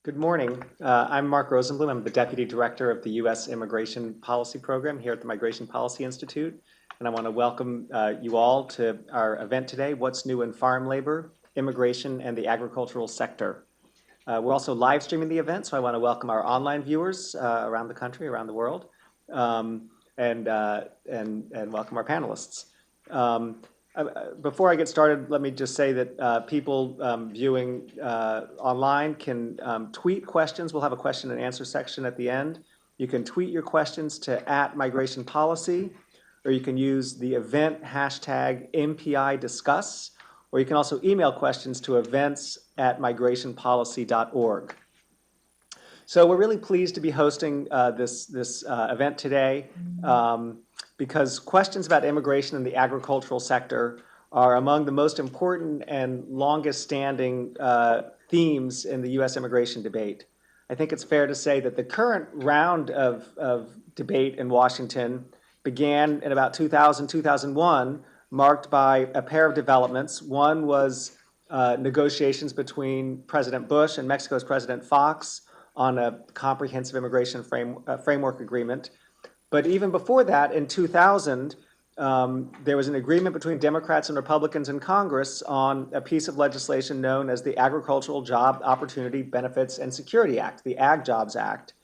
Good morning. I'm Mark Rosenblum. I'm the Deputy Director of the U.S. Immigration Policy Program here at the Migration Policy Institute. And I want to welcome you all to our event today, What's New in Farm Labor, Immigration, and the Agricultural Sector. We're also live streaming the event, so I want to welcome our online viewers around the country, around the world, and welcome our panelists. Before I get started, let me just say that people viewing online can tweet questions. We'll have a question and answer section at the end. You can tweet your questions to @migrationpolicy, or you can use the event hashtag MPIDiscuss, or you can also email questions to events@migrationpolicy.org. So we're really pleased to be hosting this event today. Because questions about immigration and the agricultural sector are among the most important and longest standing themes in the U.S. immigration debate. I think it's fair to say that the current round of debate in Washington began in about 2000, 2001, marked by a pair of developments. One was negotiations between President Bush and Mexico's President Fox on a comprehensive immigration framework agreement. But even before that, in 2000, there was an agreement between Democrats and Republicans in Congress on a piece of legislation known as the Agricultural Job Opportunity Benefits and Security Act, the Ag Jobs Act.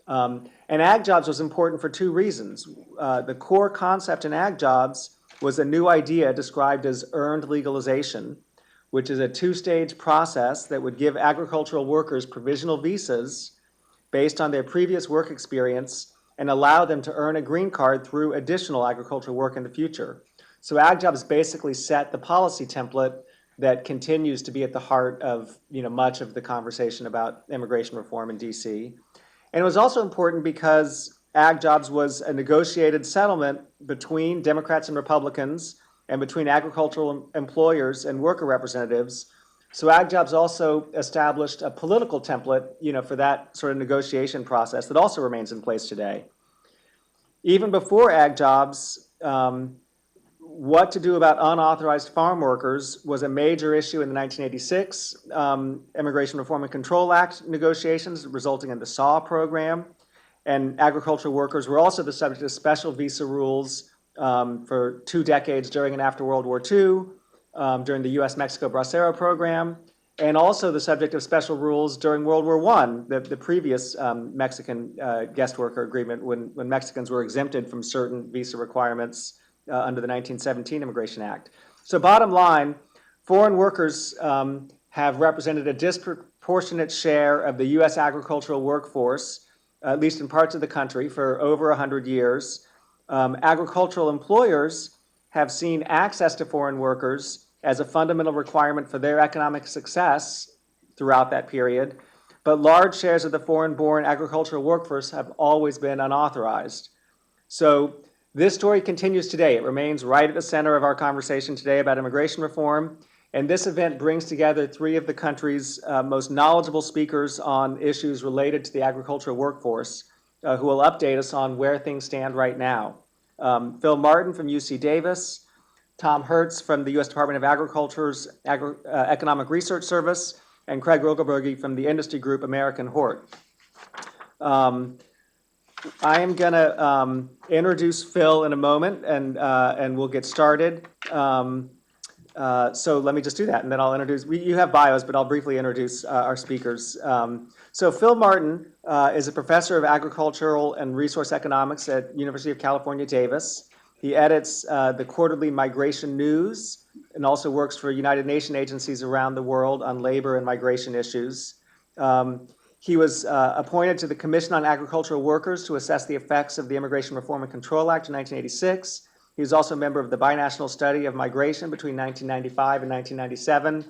And Ag Jobs was important for two reasons. The core concept in Ag Jobs was a new idea described as earned legalization, which is a two-stage process that would give agricultural workers provisional visas based on their previous work experience and allow them to earn a green card through additional agricultural work in the future. So Ag Jobs basically set the policy template that continues to be at the heart of much of the conversation about immigration reform in DC. And it was also important because Ag Jobs was a negotiated settlement between Democrats and Republicans and between agricultural employers and worker representatives. So Ag Jobs also established a political template, for that sort of negotiation process that also remains in place today. Even before Ag Jobs, what to do about unauthorized farm workers was a major issue in the 1986 Immigration Reform and Control Act negotiations, resulting in the SAW program. And agricultural workers were also the subject of special visa rules for 2 decades during and after World War II. During the U.S.-Mexico Bracero program, and also the subject of special rules during World War I, the previous Mexican guest worker agreement when Mexicans were exempted from certain visa requirements under the 1917 Immigration Act. So bottom line, foreign workers have represented a disproportionate share of the U.S. agricultural workforce, at least in parts of the country, for over 100 years. Agricultural employers have seen access to foreign workers as a fundamental requirement for their economic success throughout that period, but large shares of the foreign-born agricultural workforce have always been unauthorized. So this story continues today. It remains right at the center of our conversation today about immigration reform, and this event brings together 3 of the country's most knowledgeable speakers on issues related to the agricultural workforce who will update us on where things stand right now. Phil Martin from UC Davis, Tom Hertz from the U.S. Department of Agriculture's Economic Research Service, and Craig Rogelbergy from the industry group American Hort. I am going to introduce Phil in a moment, and we'll get started. So let me just do that, and then I'll introduce. You have bios, but I'll briefly introduce our speakers. So Phil Martin is a professor of agricultural and resource economics at University of California, Davis. He edits the quarterly Migration News and also works for United Nations agencies around the world on labor and migration issues. He was appointed to the Commission on Agricultural Workers to assess the effects of the Immigration Reform and Control Act in 1986. He was also a member of the Binational Study of Migration between 1995 and 1997.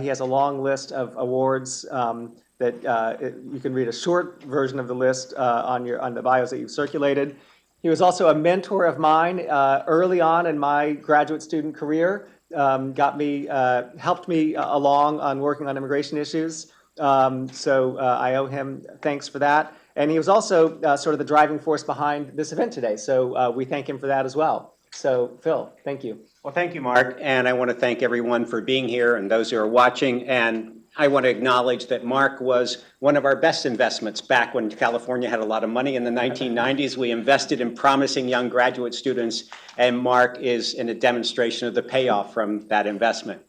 He has a long list of awards that you can read a short version of the list on the bios that you've circulated. He was also a mentor of mine early on in my graduate student career, helped me along on working on immigration issues. So I owe him thanks for that. And he was also sort of the driving force behind this event today. So we thank him for that as well. So Phil, thank you. Well, thank you, Mark. And I want to thank everyone for being here and those who are watching. And I want to acknowledge that Mark was one of our best investments back when California had a lot of money in the 1990s. We invested in promising young graduate students, and Mark is in a demonstration of the payoff from that investment.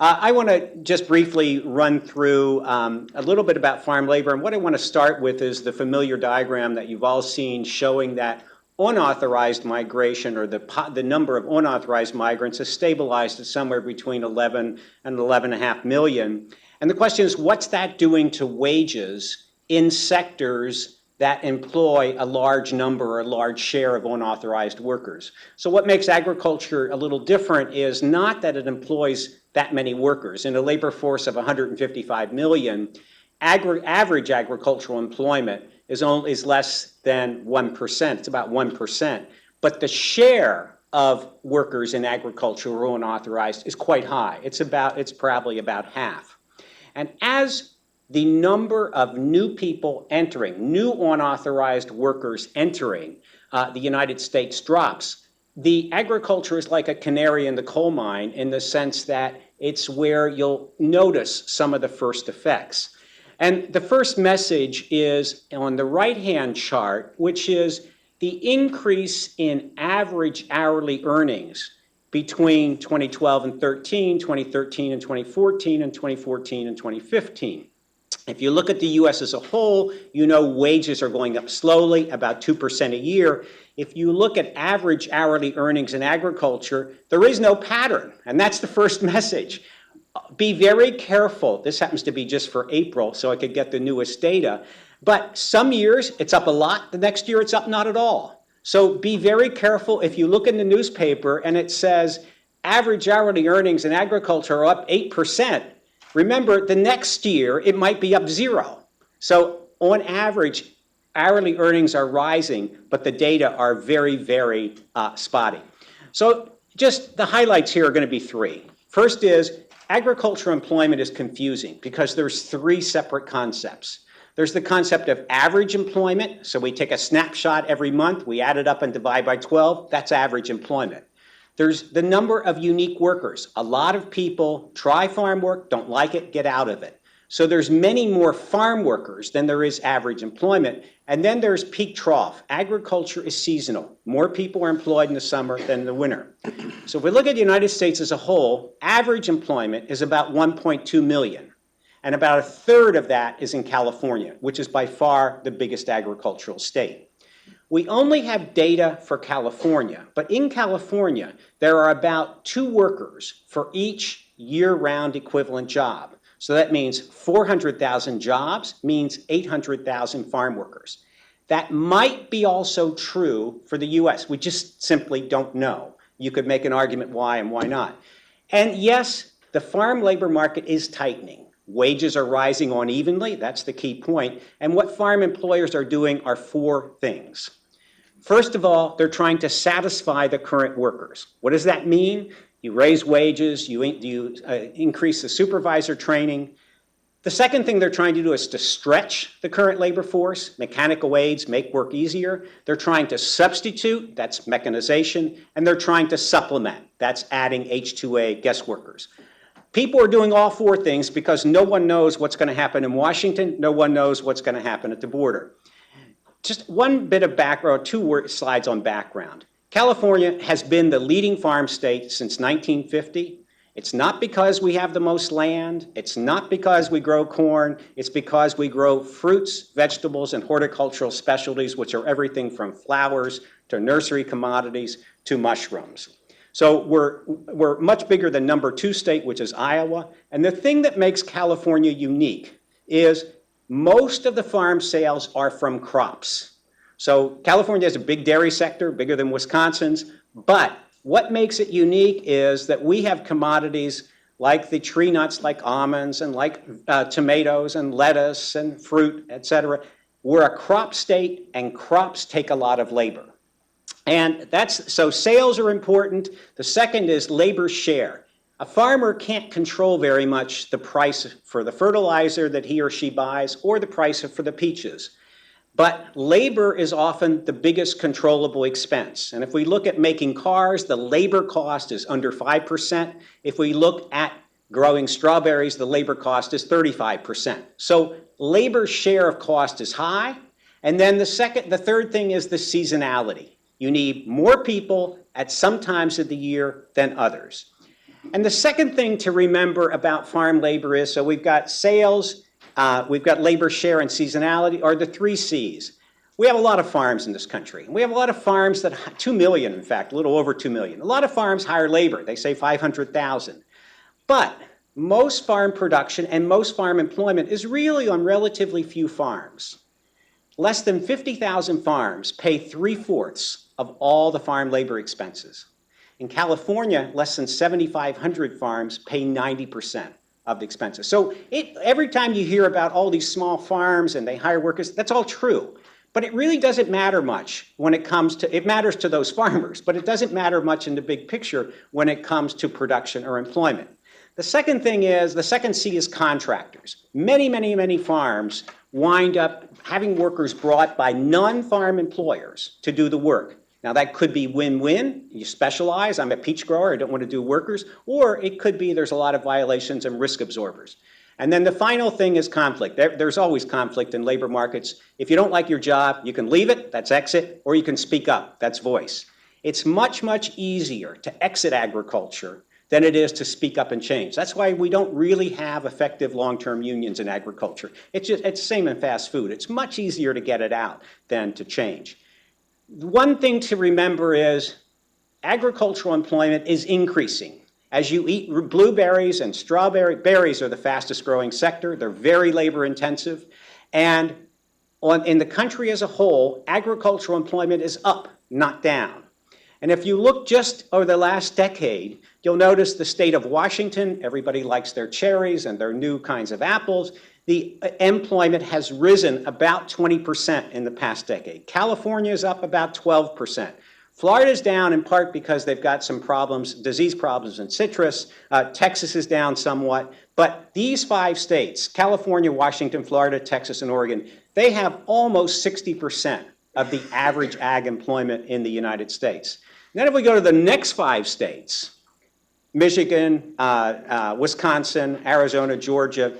I want to just briefly run through a little bit about farm labor, and what I want to start with is the familiar diagram that you've all seen showing that unauthorized migration, or the number of unauthorized migrants, has stabilized at somewhere between 11 and 11.5 million. And the question is, what's that doing to wages in sectors that employ a large number or a large share of unauthorized workers? So what makes agriculture a little different is not that it employs that many workers. In a labor force of 155 million, average agricultural employment is less than 1%. It's about 1%. But the share of workers in agriculture who are unauthorized is quite high. It's probably about half. And as the number of new people entering, new unauthorized workers entering the United States drops, the agriculture is like a canary in the coal mine in the sense that it's where you'll notice some of the first effects. And the first message is on the right-hand chart, which is the increase in average hourly earnings between 2012 and 13, 2013 and 2014, and 2014 and 2015. If you look at the U.S. as a whole, you know wages are going up slowly, about 2% a year. If you look at average hourly earnings in agriculture, there is no pattern, and that's the first message. Be very careful. This happens to be just for April, so I could get the newest data. But some years, it's up a lot. The next year, it's up not at all. So be very careful. If you look in the newspaper and it says average hourly earnings in agriculture are up 8%, remember, the next year, it might be up 0. So on average, hourly earnings are rising, but the data are very, very spotty. So just the highlights here are going to be 3. First is agricultural employment is confusing because there's 3 separate concepts. There's the concept of average employment. So we take a snapshot every month, we add it up and divide by 12. That's average employment. There's the number of unique workers. A lot of people try farm work, don't like it, get out of it. So there's many more farm workers than there is average employment. And then there's peak trough. Agriculture is seasonal. More people are employed in the summer than in the winter. So if we look at the United States as a whole, average employment is about 1.2 million. And about a third of that is in California, which is by far the biggest agricultural state. We only have data for California, but in California, there are about 2 workers for each year-round equivalent job. So that means 400,000 jobs means 800,000 farm workers. That might be also true for the US. We just simply don't know. You could make an argument why and why not. And yes, the farm labor market is tightening. Wages are rising unevenly, that's the key point. And what farm employers are doing are 4 things. First of all, they're trying to satisfy the current workers. What does that mean? You raise wages, you increase the supervisor training. The second thing they're trying to do is to stretch the current labor force. Mechanical aids make work easier. They're trying to substitute, that's mechanization, and they're trying to supplement, that's adding H-2A guest workers. People are doing all 4 things because no one knows what's going to happen in Washington, no one knows what's going to happen at the border. Just one bit of background, 2 slides on background. California has been the leading farm state since 1950. It's not because we have the most land. It's not because we grow corn. It's because we grow fruits, vegetables, and horticultural specialties, which are everything from flowers to nursery commodities to mushrooms. So we're much bigger than number 2 state, which is Iowa. And the thing that makes California unique is most of the farm sales are from crops. So California has a big dairy sector, bigger than Wisconsin's, but what makes it unique is that we have commodities like the tree nuts, like almonds, and like tomatoes and lettuce and fruit, et cetera. We're a crop state, and crops take a lot of labor. And so sales are important. The second is labor share. A farmer can't control very much the price for the fertilizer that he or she buys or the price for the peaches. But labor is often the biggest controllable expense. And if we look at making cars, the labor cost is under 5%. If we look at Growing strawberries, the labor cost is 35%. So labor share of cost is high. And then the third thing is the seasonality. You need more people at some times of the year than others. And the second thing to remember about farm labor is, so we've got sales, we've got labor share and seasonality, are the 3 C's. We have a lot of farms in this country. We have a lot of farms that, 2 million in fact, a little over 2 million. A lot of farms hire labor. They say 500,000. But most farm production and most farm employment is really on relatively few farms. Less than 50,000 farms pay 3/4 of all the farm labor expenses. In California, less than 7,500 farms pay 90% of the expenses. So every time you hear about all these small farms and they hire workers, that's all true. But it really doesn't matter much when it comes to, it matters to those farmers, but it doesn't matter much in the big picture when it comes to production or employment. The second thing is, the second C is contractors. Many farms wind up having workers brought by non-farm employers to do the work. Now that could be win-win. You specialize, I'm a peach grower, I don't want to do workers, or it could be there's a lot of violations and risk absorbers. And then the final thing is conflict. There's always conflict in labor markets. If you don't like your job, you can leave it, that's exit, or you can speak up, that's voice. It's much easier to exit agriculture than it is to speak up and change. That's why we don't really have effective long-term unions in agriculture. It's the same in fast food. It's much easier to get it out than to change. One thing to remember is agricultural employment is increasing. As you eat blueberries and berries are the fastest growing sector. They're very labor intensive. And in the country as a whole, agricultural employment is up, not down. And if you look just over the last decade, you'll notice the state of Washington, everybody likes their cherries and their new kinds of apples. The employment has risen about 20% in the past decade. California is up about 12%. Florida's down in part because they've got some problems, disease problems in citrus. Texas is down somewhat. But these 5 states, California, Washington, Florida, Texas, and Oregon, they have almost 60% of the average ag employment in the United States. And then if we go to the next 5 states, Michigan, Wisconsin, Arizona, Georgia,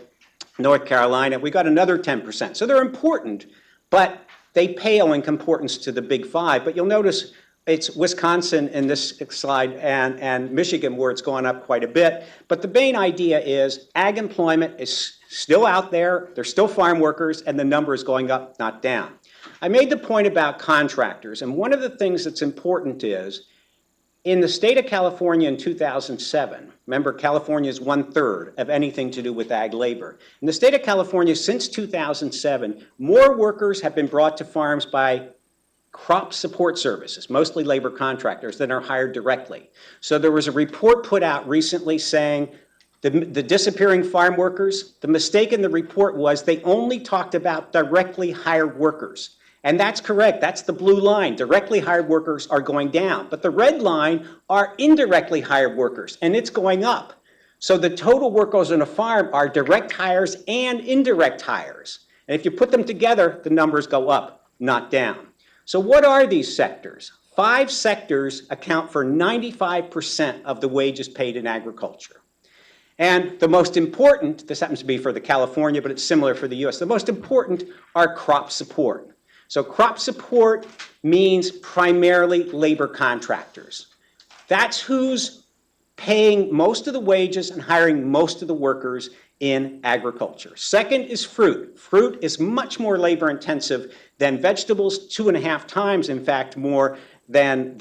North Carolina, we got another 10%. So they're important, but they pale in importance to the big 5. But you'll notice it's Wisconsin in this slide and Michigan where it's gone up quite a bit. But the main idea is ag employment is still out there, there's still farm workers, and the number is going up, not down. I made the point about contractors, and one of the things that's important is, in the state of California in 2007, remember California is 1/3 of anything to do with ag labor. In the state of California since 2007, more workers have been brought to farms by crop support services, mostly labor contractors, than are hired directly. So there was a report put out recently saying the disappearing farm workers, the mistake in the report was they only talked about directly hired workers. And that's correct, that's the blue line. Directly hired workers are going down, but the red line are indirectly hired workers, and it's going up. So the total workers on a farm are direct hires and indirect hires. And if you put them together, the numbers go up, not down. So what are these sectors? 5 sectors account for 95% of the wages paid in agriculture. And the most important, this happens to be for the California, but it's similar for the US, the most important are crop support. So crop support means primarily labor contractors. That's who's paying most of the wages and hiring most of the workers in agriculture. Second is fruit. Fruit is much more labor intensive than vegetables, 2.5 times, in fact, more than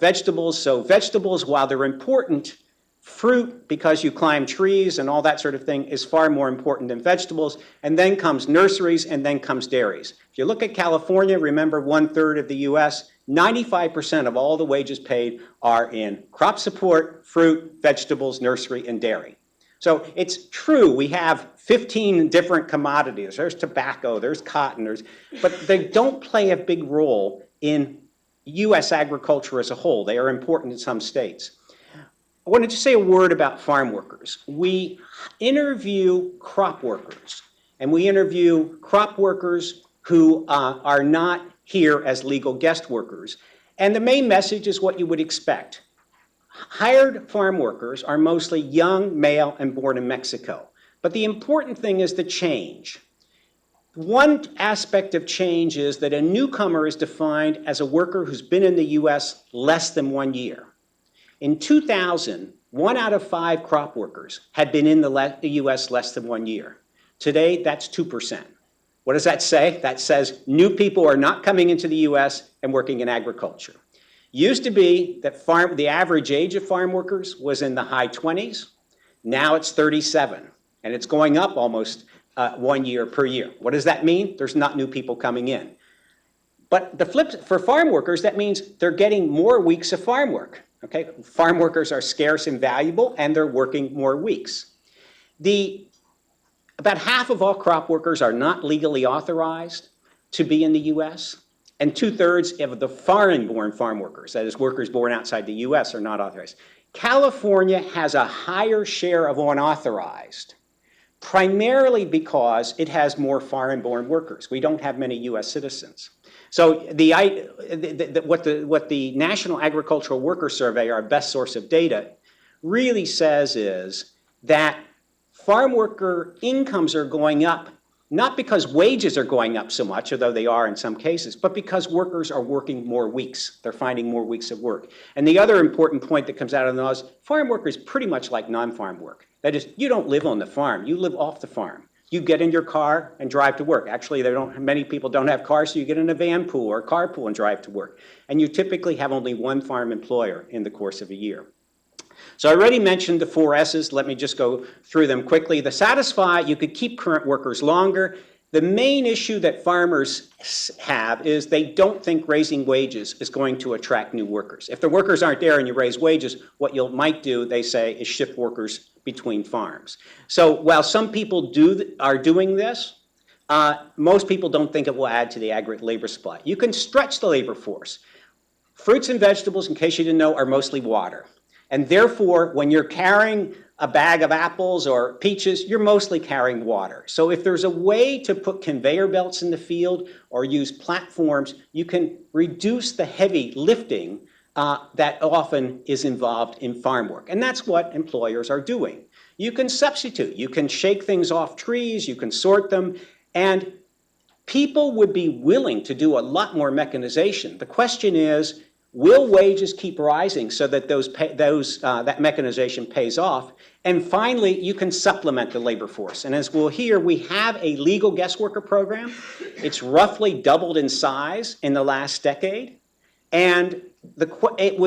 vegetables. So vegetables, while they're important, fruit, because you climb trees and all that sort of thing, is far more important than vegetables. And then comes nurseries, and then comes dairies. If you look at California, remember 1/3 of the US, 95% of all the wages paid are in crop support, fruit, vegetables, nursery, and dairy. So it's true, we have 15 different commodities. There's tobacco, there's cotton, but they don't play a big role in US agriculture as a whole. They are important in some states. I wanted to say a word about farm workers. We interview crop workers, and we interview crop workers who are not here as legal guest workers. And the main message is what you would expect. hired farm workers are mostly young, male, and born in Mexico. But the important thing is the change. One aspect of change is that a newcomer is defined as a worker who's been in the U.S. less than 1 year. In 2000, 1 out of 5 crop workers had been in the U.S. less than 1 year. Today, that's 2%. What does that say? That says new people are not coming into the U.S. and working in agriculture. Used to be that the average age of farm workers was in the high 20s. Now it's 37, and it's going up almost 1 year per year. What does that mean? There's not new people coming in. But the flip for farm workers, that means they're getting more weeks of farm work. Okay? Farm workers are scarce and valuable, and they're working more weeks. About half of all crop workers are not legally authorized to be in the U.S., and 2/3 of the foreign-born farm workers, that is, workers born outside the U.S., are not authorized. California has a higher share of unauthorized, primarily because it has more foreign-born workers. We don't have many U.S. citizens. So what the National Agricultural Worker Survey, our best source of data, really says is that farm worker incomes are going up, not because wages are going up so much, although they are in some cases, but because workers are working more weeks. They're finding more weeks of work. And the other important point that comes out of the NAWS, farm work is pretty much like non-farm work. That is, you don't live on the farm, you live off the farm. You get in your car and drive to work. Actually, many people don't have cars, so you get in a van pool or carpool and drive to work. And you typically have only one farm employer in the course of a year. So I already mentioned the 4 S's. Let me just go through them quickly. The satisfy, you could keep current workers longer. The main issue that farmers have is they don't think raising wages is going to attract new workers. If the workers aren't there and you raise wages, what you might do, they say, is shift workers between farms. So while some people are doing this, most people don't think it will add to the aggregate labor supply. You can stretch the labor force. Fruits and vegetables, in case you didn't know, are mostly water. And therefore, when you're carrying a bag of apples or peaches, you're mostly carrying water. So if there's a way to put conveyor belts in the field or use platforms, you can reduce the heavy lifting that often is involved in farm work. And that's what employers are doing. You can substitute. You can shake things off trees. You can sort them. And people would be willing to do a lot more mechanization. The question is, will wages keep rising so that that mechanization pays off? And finally, you can supplement the labor force. And as we'll hear, we have a legal guest worker program. It's roughly doubled in size in the last decade. And it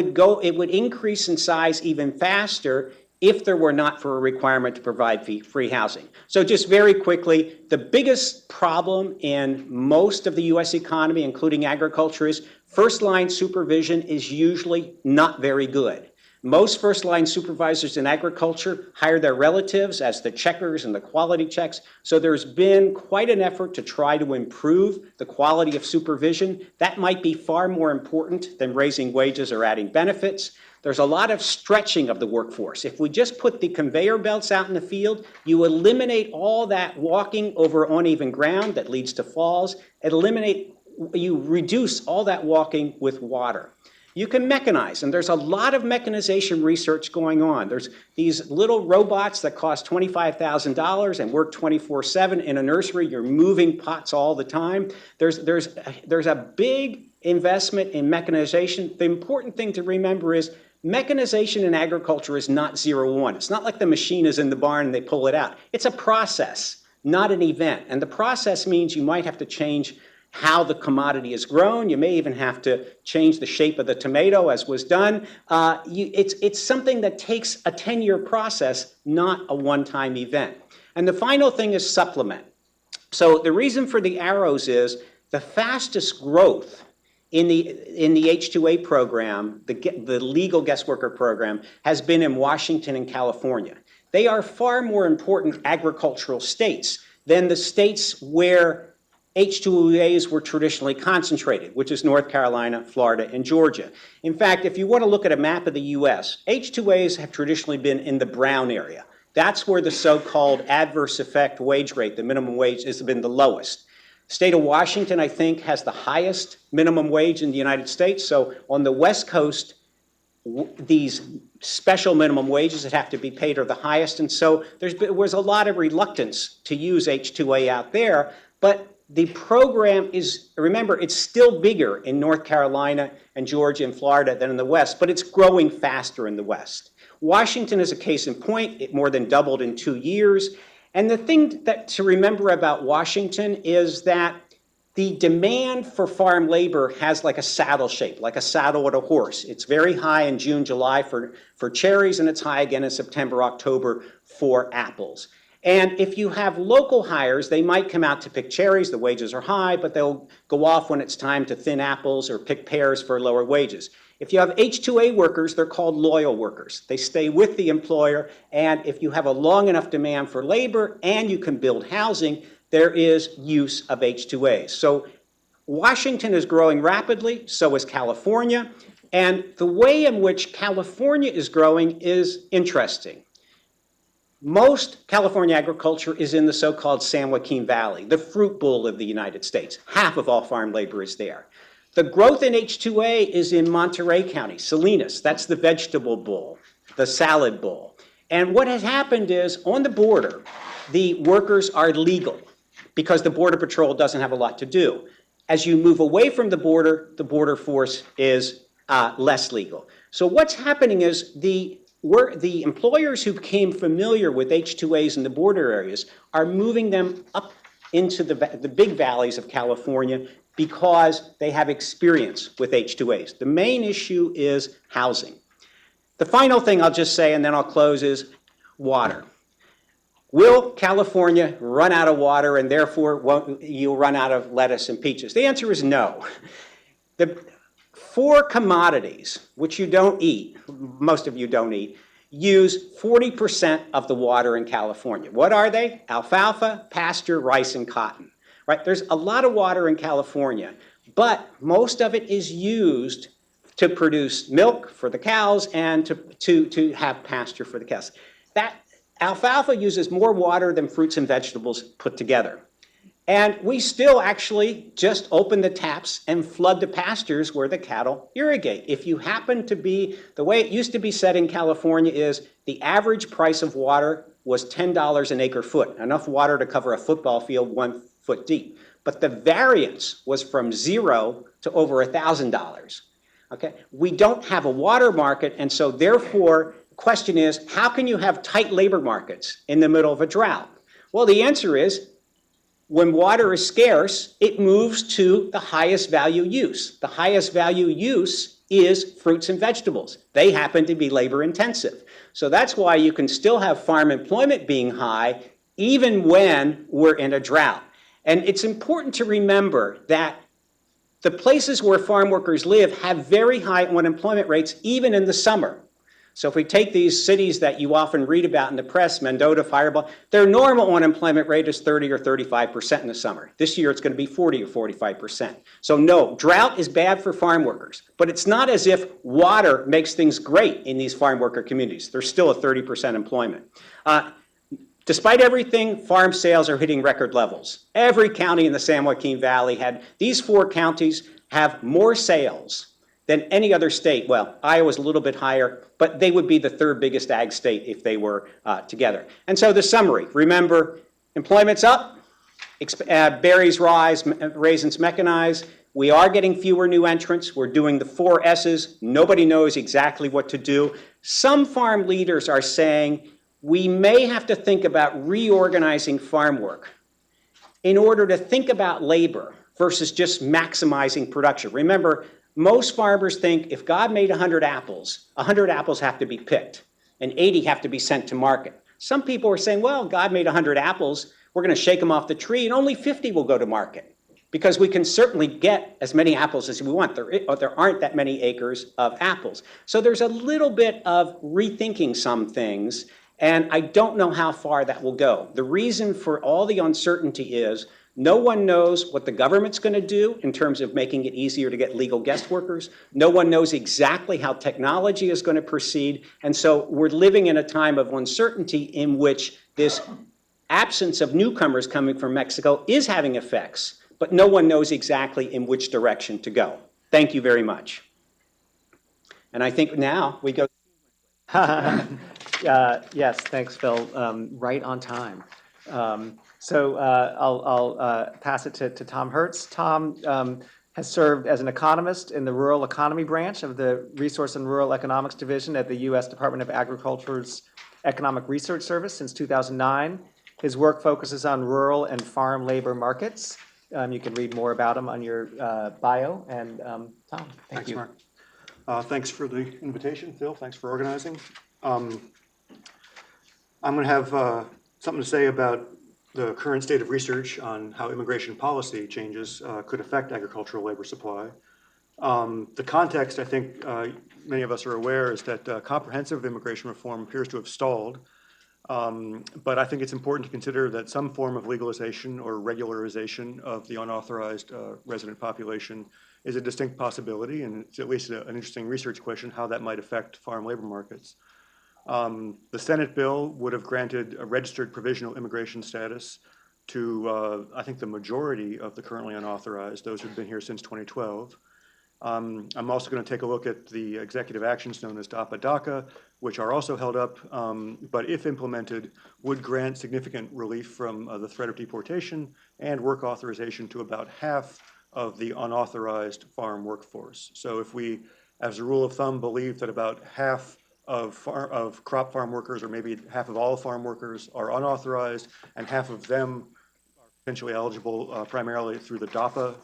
would increase in size even faster if there were not for a requirement to provide free housing. So just very quickly, the biggest problem in most of the U.S. economy, including agriculture, is first-line supervision is usually not very good. Most first-line supervisors in agriculture hire their relatives as the checkers and the quality checks. So there's been quite an effort to try to improve the quality of supervision. That might be far more important than raising wages or adding benefits. There's a lot of stretching of the workforce. If we just put the conveyor belts out in the field, you eliminate all that walking over uneven ground that leads to falls. You reduce all that walking with water. You can mechanize, and there's a lot of mechanization research going on. There's these little robots that cost $25,000 and work 24/7 in a nursery. You're moving pots all the time. There's a big investment in mechanization. The important thing to remember is mechanization in agriculture is not 0-1. It's not like the machine is in the barn and they pull it out. It's a process, not an event. And the process means you might have to change how the commodity is grown. You may even have to change the shape of the tomato, as was done. It's something that takes a 10-year process, not a one-time event. And the final thing is supplement. So the reason for the arrows is the fastest growth in the H-2A program, the legal guest worker program, has been in Washington and California. They are far more important agricultural states than the states where H-2As were traditionally concentrated, which is North Carolina, Florida, and Georgia. In fact, if you want to look at a map of the U.S., H-2As have traditionally been in the brown area. That's where the so-called adverse effect wage rate, the minimum wage, has been the lowest. The state of Washington, I think, has the highest minimum wage in the United States. So on the West Coast, these special minimum wages that have to be paid are the highest, and so there was a lot of reluctance to use H-2A out there, but the program is, remember, it's still bigger in North Carolina and Georgia and Florida than in the West, but it's growing faster in the West. Washington is a case in point. It more than doubled in 2 years. And the thing that to remember about Washington is that the demand for farm labor has like a saddle shape, like a saddle with a horse. It's very high in June, July for cherries, and it's high again in September, October for apples. And if you have local hires, they might come out to pick cherries. The wages are high, but they'll go off when it's time to thin apples or pick pears for lower wages. If you have H-2A workers, they're called loyal workers. They stay with the employer, and if you have a long enough demand for labor and you can build housing, there is use of H-2As. So Washington is growing rapidly, so is California, and the way in which California is growing is interesting. Most California agriculture is in the so-called San Joaquin Valley, the fruit bowl of the United States. Half of all farm labor is there. The growth in H-2A is in Monterey County, Salinas. That's the vegetable bowl, the salad bowl. And what has happened is on the border, the workers are legal because the Border Patrol doesn't have a lot to do. As you move away from the border force is less legal. So what's happening is the employers who became familiar with H-2As in the border areas are moving them up into the big valleys of California because they have experience with H-2As. The main issue is housing. The final thing I'll just say, and then I'll close, is water. Will California run out of water and therefore won't you run out of lettuce and peaches? The answer is no. The 4 commodities, which you don't eat, most of you don't eat, use 40% of the water in California. What are they? Alfalfa, pasture, rice, and cotton. Right? There's a lot of water in California, but most of it is used to produce milk for the cows and to have pasture for the cows. That alfalfa uses more water than fruits and vegetables put together. And we still actually just open the taps and flood the pastures where the cattle irrigate. If you happen to be, the way it used to be said in California is the average price of water was $10 an acre foot, enough water to cover a football field 1 foot deep. But the variance was from $0 to over $1,000. Okay? We don't have a water market, and so therefore, the question is, how can you have tight labor markets in the middle of a drought? Well, the answer is, when water is scarce, it moves to the highest value use. The highest value use is fruits and vegetables. They happen to be labor intensive. So that's why you can still have farm employment being high even when we're in a drought. And it's important to remember that the places where farm workers live have very high unemployment rates even in the summer. So if we take these cities that you often read about in the press, Mendota, Fireball, their normal unemployment rate is 30 or 35% in the summer. This year it's going to be 40 or 45%. So no, drought is bad for farm workers, but it's not as if water makes things great in these farm worker communities. There's still a 30% employment. Despite everything, farm sales are hitting record levels. Every county in the San Joaquin Valley these 4 counties have more sales than any other state. Well, Iowa's a little bit higher, but they would be the 3rd biggest ag state if they were together. And so the summary, remember, employment's up, berries rise, raisins mechanize. We are getting fewer new entrants. We're doing the 4 S's. Nobody knows exactly what to do. Some farm leaders are saying we may have to think about reorganizing farm work in order to think about labor versus just maximizing production. Remember, most farmers think if God made 100 apples have to be picked and 80 have to be sent to market. Some people are saying, well, God made 100 apples, we're going to shake them off the tree and only 50 will go to market because we can certainly get as many apples as we want. There aren't that many acres of apples. So there's a little bit of rethinking some things, and I don't know how far that will go. The reason for all the uncertainty is no one knows what the government's going to do in terms of making it easier to get legal guest workers. No one knows exactly how technology is going to proceed. And so we're living in a time of uncertainty in which this absence of newcomers coming from Mexico is having effects, but no one knows exactly in which direction to go. Thank you very much. And I think now we go. Yes, thanks, Phil. Right on time. I'll pass it to Tom Hertz. Tom has served as an economist in the Rural Economy Branch of the Resource and Rural Economics Division at the U.S. Department of Agriculture's Economic Research Service since 2009. His work focuses on rural and farm labor markets. You can read more about him on your bio. And Tom, thank you. Thanks, Mark. Thanks for the invitation, Phil. Thanks for organizing. I'm going to have something to say about the current state of research on how immigration policy changes could affect agricultural labor supply. The context, I think many of us are aware, is that comprehensive immigration reform appears to have stalled. But I think it's important to consider that some form of legalization or regularization of the unauthorized resident population is a distinct possibility, and it's at least an interesting research question how that might affect farm labor markets. The Senate bill would have granted a registered provisional immigration status to, I think, the majority of the currently unauthorized, those who've been here since 2012. I'm also going to take a look at the executive actions known as DAPA-DACA, which are also held up, but if implemented, would grant significant relief from the threat of deportation and work authorization to about half of the unauthorized farm workforce. So if we, as a rule of thumb, believe that about half of crop farm workers, or maybe half of all farm workers, are unauthorized, and half of them are potentially eligible primarily through the DAPA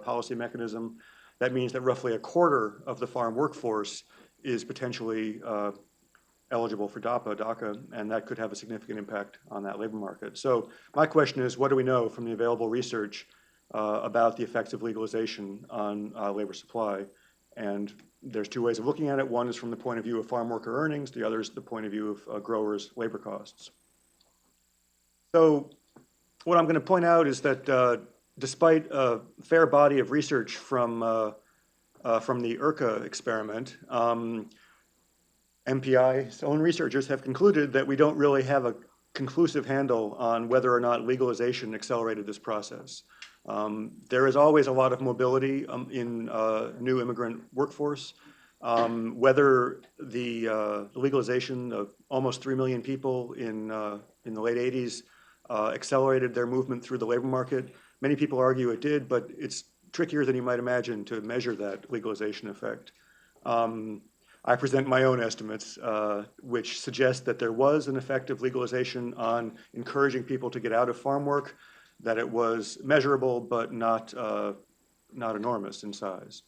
policy mechanism, that means that roughly a quarter of the farm workforce is potentially eligible for DAPA, and that could have a significant impact on that labor market. So my question is, what do we know from the available research about the effects of legalization on labor supply? And there's two ways of looking at it. One is from the point of view of farm worker earnings. The other is the point of view of growers' labor costs. So what I'm going to point out is that despite a fair body of research from the IRCA experiment, MPI's own researchers have concluded that we don't really have a conclusive handle on whether or not legalization accelerated this process. There is always a lot of mobility in new immigrant workforce. Whether the legalization of almost 3 million people in the late 80s accelerated their movement through the labor market, many people argue it did, but it's trickier than you might imagine to measure that legalization effect. I present my own estimates, which suggest that there was an effect of legalization on encouraging people to get out of farm work, that it was measurable but not enormous in size.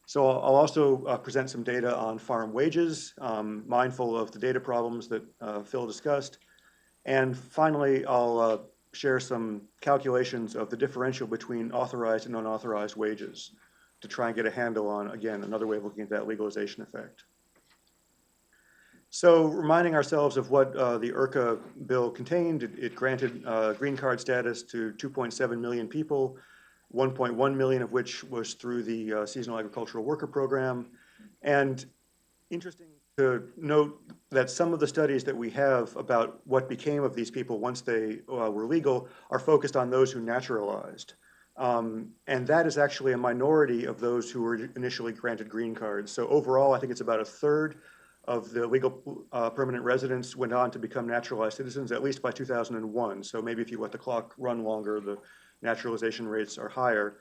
So I'll also present some data on farm wages, mindful of the data problems that Phil discussed. And finally, I'll share some calculations of the differential between authorized and unauthorized wages to try and get a handle on, again, another way of looking at that legalization effect. So reminding ourselves of what the IRCA bill contained, it granted green card status to 2.7 million people, 1.1 million of which was through the Seasonal Agricultural Worker Program. And interesting to note that some of the studies that we have about what became of these people once they were legal are focused on those who naturalized. And that is actually a minority of those who were initially granted green cards. So overall, I think it's about a third of the legal permanent residents went on to become naturalized citizens, at least by 2001. So maybe if you let the clock run longer, the naturalization rates are higher.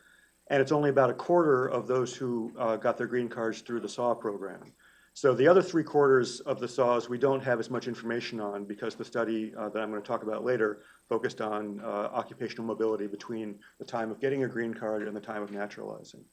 And it's only about a quarter of those who got their green cards through the SAW program. So the other 3/4 of the SAWs we don't have as much information on because the study that I'm going to talk about later focused on occupational mobility between the time of getting a green card and the time of naturalizing.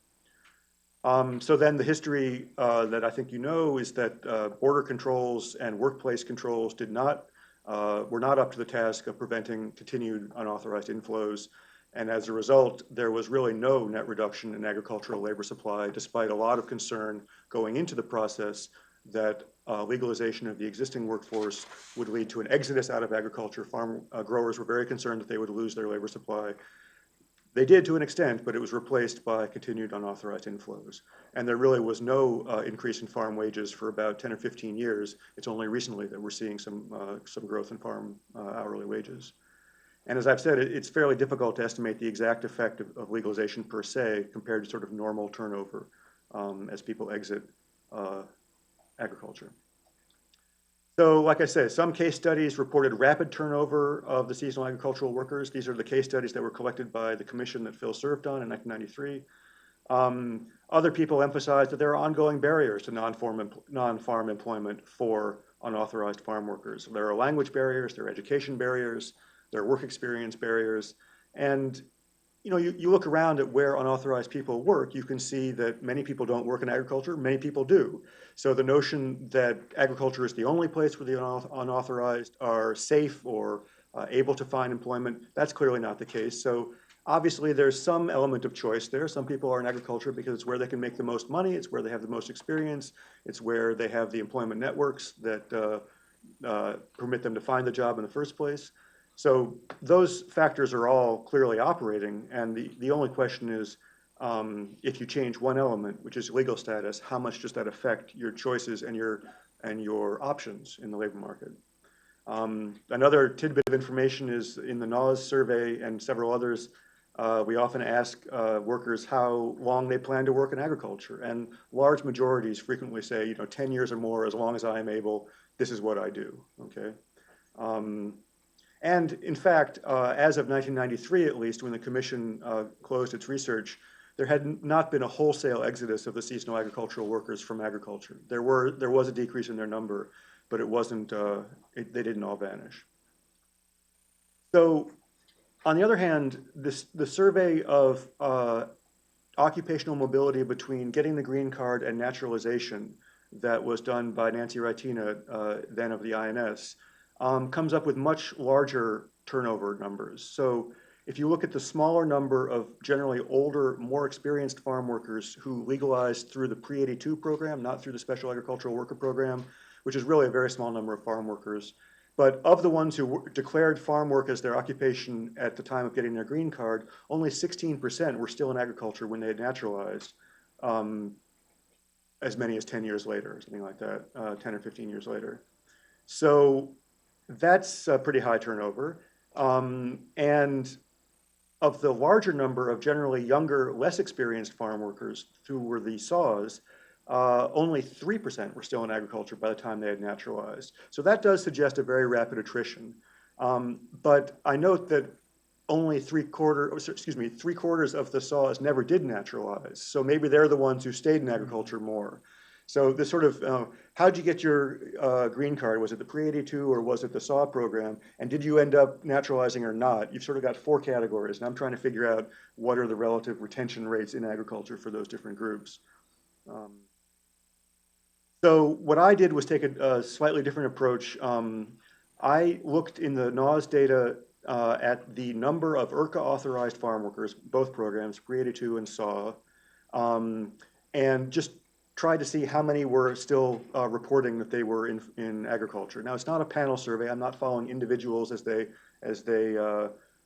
So then the history that I think you know is that border controls and workplace controls were not up to the task of preventing continued unauthorized inflows. And as a result, there was really no net reduction in agricultural labor supply, despite a lot of concern going into the process that legalization of the existing workforce would lead to an exodus out of agriculture. Farm growers were very concerned that they would lose their labor supply. They did to an extent, but it was replaced by continued unauthorized inflows. And there really was no increase in farm wages for about 10 or 15 years. It's only recently that we're seeing some growth in farm hourly wages. And as I've said, it's fairly difficult to estimate the exact effect of legalization per se compared to sort of normal turnover as people exit agriculture. So like I said, some case studies reported rapid turnover of the seasonal agricultural workers. These are the case studies that were collected by the commission that Phil served on in 1993. Other people emphasized that there are ongoing barriers to non-farm employment for unauthorized farm workers. There are language barriers, there are education barriers, there are work experience barriers. And you look around at where unauthorized people work, you can see that many people don't work in agriculture, many people do. So the notion that agriculture is the only place where the unauthorized are safe or able to find employment, that's clearly not the case. So obviously there's some element of choice there. Some people are in agriculture because it's where they can make the most money, it's where they have the most experience, it's where they have the employment networks that permit them to find the job in the first place. So those factors are all clearly operating, and the only question is, if you change one element, which is legal status, how much does that affect your choices and your options in the labor market? Another tidbit of information is in the NAWS survey and several others, we often ask workers how long they plan to work in agriculture, and large majorities frequently say, 10 years or more, as long as I am able, this is what I do, okay? And in fact, as of 1993 at least, when the commission closed its research, there had not been a wholesale exodus of the seasonal agricultural workers from agriculture. There was a decrease in their number, but it wasn't, they didn't all vanish. So on the other hand, the survey of occupational mobility between getting the green card and naturalization that was done by Nancy Raitina, then of the INS, comes up with much larger turnover numbers. So if you look at the smaller number of generally older, more experienced farm workers who legalized through the pre-82 program, not through the special agricultural worker program, which is really a very small number of farm workers, but of the ones who declared farm work as their occupation at the time of getting their green card, only 16% were still in agriculture when they had naturalized, as many as 10 years later, something like that, 10 or 15 years later. So that's a pretty high turnover. And of the larger number of generally younger, less experienced farm workers who were the SAW, only 3% were still in agriculture by the time they had naturalized. So that does suggest a very rapid attrition. But I note that only three quarters of the SAW never did naturalize. So maybe they're the ones who stayed in agriculture more. So this sort of, how'd you get your green card? Was it the pre-82 or was it the SAW program? And did you end up naturalizing or not? You've sort of got four categories, and I'm trying to figure out what are the relative retention rates in agriculture for those different groups. So what I did was take a slightly different approach. I looked in the NAWS data at the number of IRCA authorized farm workers, both programs, pre-82 and SAW, and just tried to see how many were still reporting that they were in agriculture. Now, it's not a panel survey. I'm not following individuals as they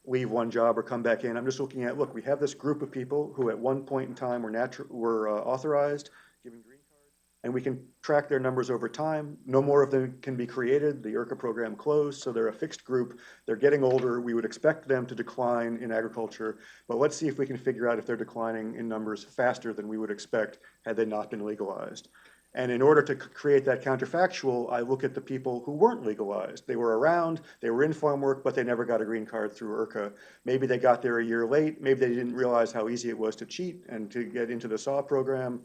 leave one job or come back in. I'm just looking at, look, we have this group of people who at one point in time were authorized, given green cards, and we can track their numbers over time. No more of them can be created. The IRCA program closed, so they're a fixed group. They're getting older. We would expect them to decline in agriculture, but let's see if we can figure out if they're declining in numbers faster than we would expect had they not been legalized. And in order to create that counterfactual, I look at the people who weren't legalized. They were around, they were in farm work, but they never got a green card through IRCA. Maybe they got there a year late. Maybe they didn't realize how easy it was to cheat and to get into the SAW program.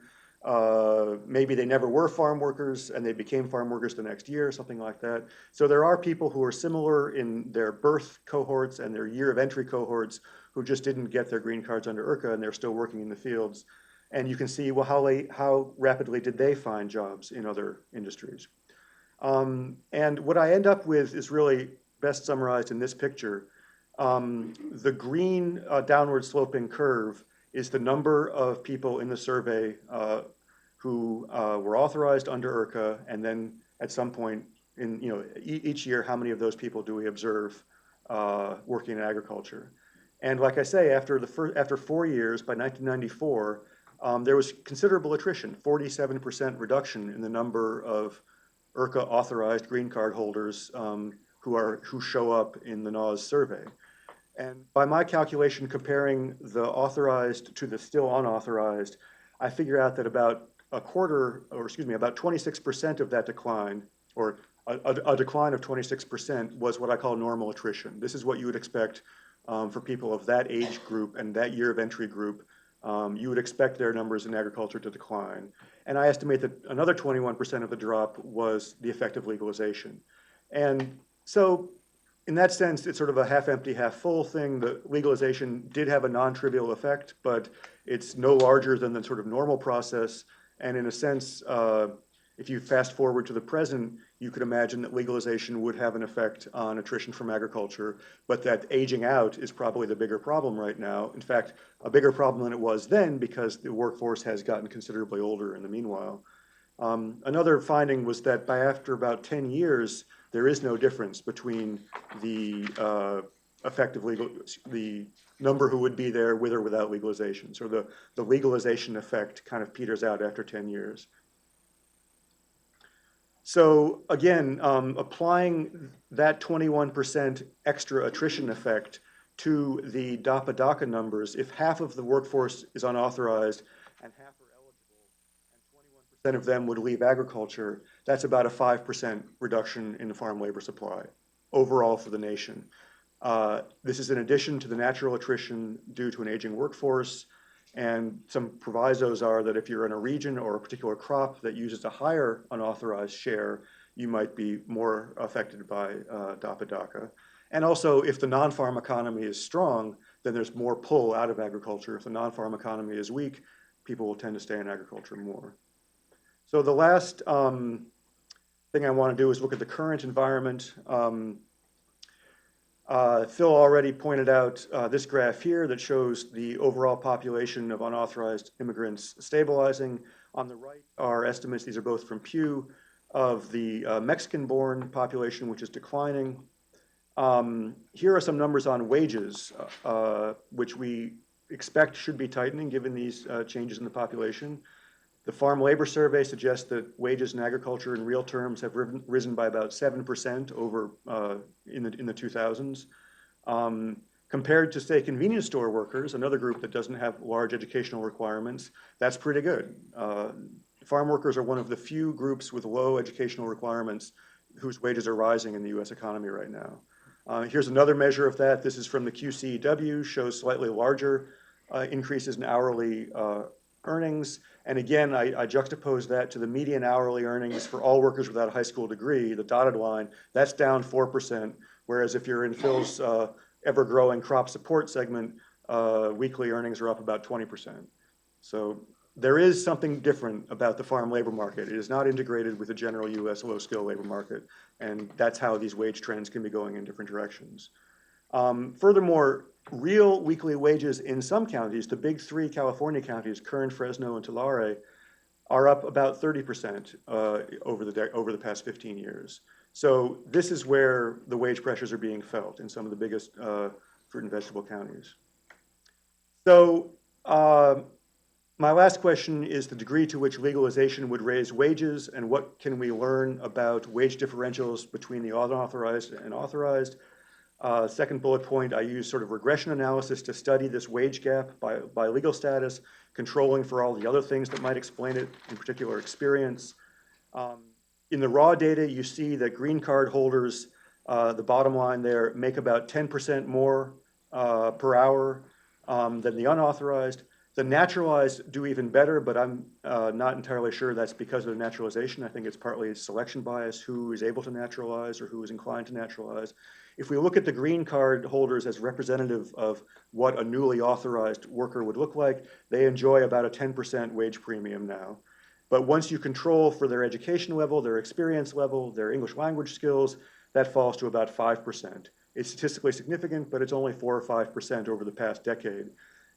Maybe they never were farm workers and they became farm workers the next year, something like that. So there are people who are similar in their birth cohorts and their year of entry cohorts who just didn't get their green cards under IRCA and they're still working in the fields. And you can see, well, how rapidly did they find jobs in other industries? And what I end up with is really best summarized in this picture. The green downward sloping curve is the number of people in the survey who were authorized under IRCA, and then at some point in each year, how many of those people do we observe working in agriculture? And like I say, after 4 years, by 1994, there was considerable attrition, 47% reduction in the number of IRCA authorized green card holders who show up in the NAWS survey. And by my calculation, comparing the authorized to the still unauthorized, I figure out that about 26% of that decline, or A decline of 26% was what I call normal attrition. This is what you would expect for people of that age group and that year of entry group. You would expect their numbers in agriculture to decline. And I estimate that another 21% of the drop was the effect of legalization. And so in that sense, it's sort of a half empty, half full thing. The legalization did have a non-trivial effect, but it's no larger than the sort of normal process. And in a sense, if you fast forward to the present, you could imagine that legalization would have an effect on attrition from agriculture, but that aging out is probably the bigger problem right now. In fact, a bigger problem than it was then because the workforce has gotten considerably older in the meanwhile. Another finding was that after about 10 years, there is no difference between the the number who would be there with or without legalization. So the legalization effect kind of peters out after 10 years. So again, applying that 21% extra attrition effect to the DAPA-DACA numbers, if half of the workforce is unauthorized and half are eligible, and 21% of them would leave agriculture, that's about a 5% reduction in the farm labor supply overall for the nation. This is in addition to the natural attrition due to an aging workforce, and some provisos are that if you're in a region or a particular crop that uses a higher unauthorized share, you might be more affected by DAPA-DACA. And also, if the non-farm economy is strong, then there's more pull out of agriculture. If the non-farm economy is weak, people will tend to stay in agriculture more. So the last thing I want to do is look at the current environment. Phil already pointed out this graph here that shows the overall population of unauthorized immigrants stabilizing. On the right are estimates, these are both from Pew, of the Mexican-born population, which is declining. Here are some numbers on wages, which we expect should be tightening given these changes in the population. The Farm Labor Survey suggests that wages in agriculture in real terms have risen by about 7% over in the 2000s. Compared to, say, convenience store workers, another group that doesn't have large educational requirements, that's pretty good. Farm workers are one of the few groups with low educational requirements whose wages are rising in the US economy right now. Here's another measure of that. This is from the QCEW, shows slightly larger increases in hourly earnings. And again, I juxtapose that to the median hourly earnings for all workers without a high school degree, the dotted line, that's down 4%, whereas if you're in Phil's ever-growing crop support segment, weekly earnings are up about 20%. So there is something different about the farm labor market. It is not integrated with the general US low-skill labor market, and that's how these wage trends can be going in different directions. Furthermore, real weekly wages in some counties, the big three California counties, Kern, Fresno, and Tulare, are up about 30% over the past 15 years. So this is where the wage pressures are being felt in some of the biggest fruit and vegetable counties. So my last question is the degree to which legalization would raise wages, and what can we learn about wage differentials between the unauthorized and authorized. Second bullet point, I use sort of regression analysis to study this wage gap by legal status, controlling for all the other things that might explain it, in particular experience. In the raw data, you see that green card holders, the bottom line there, make about 10% more per hour than the unauthorized. The naturalized do even better, but I'm not entirely sure that's because of naturalization. I think it's partly selection bias, who is able to naturalize or who is inclined to naturalize. If we look at the green card holders as representative of what a newly authorized worker would look like, they enjoy about a 10% wage premium now. But once you control for their education level, their experience level, their English language skills, that falls to about 5%. It's statistically significant, but it's only 4 or 5% over the past decade.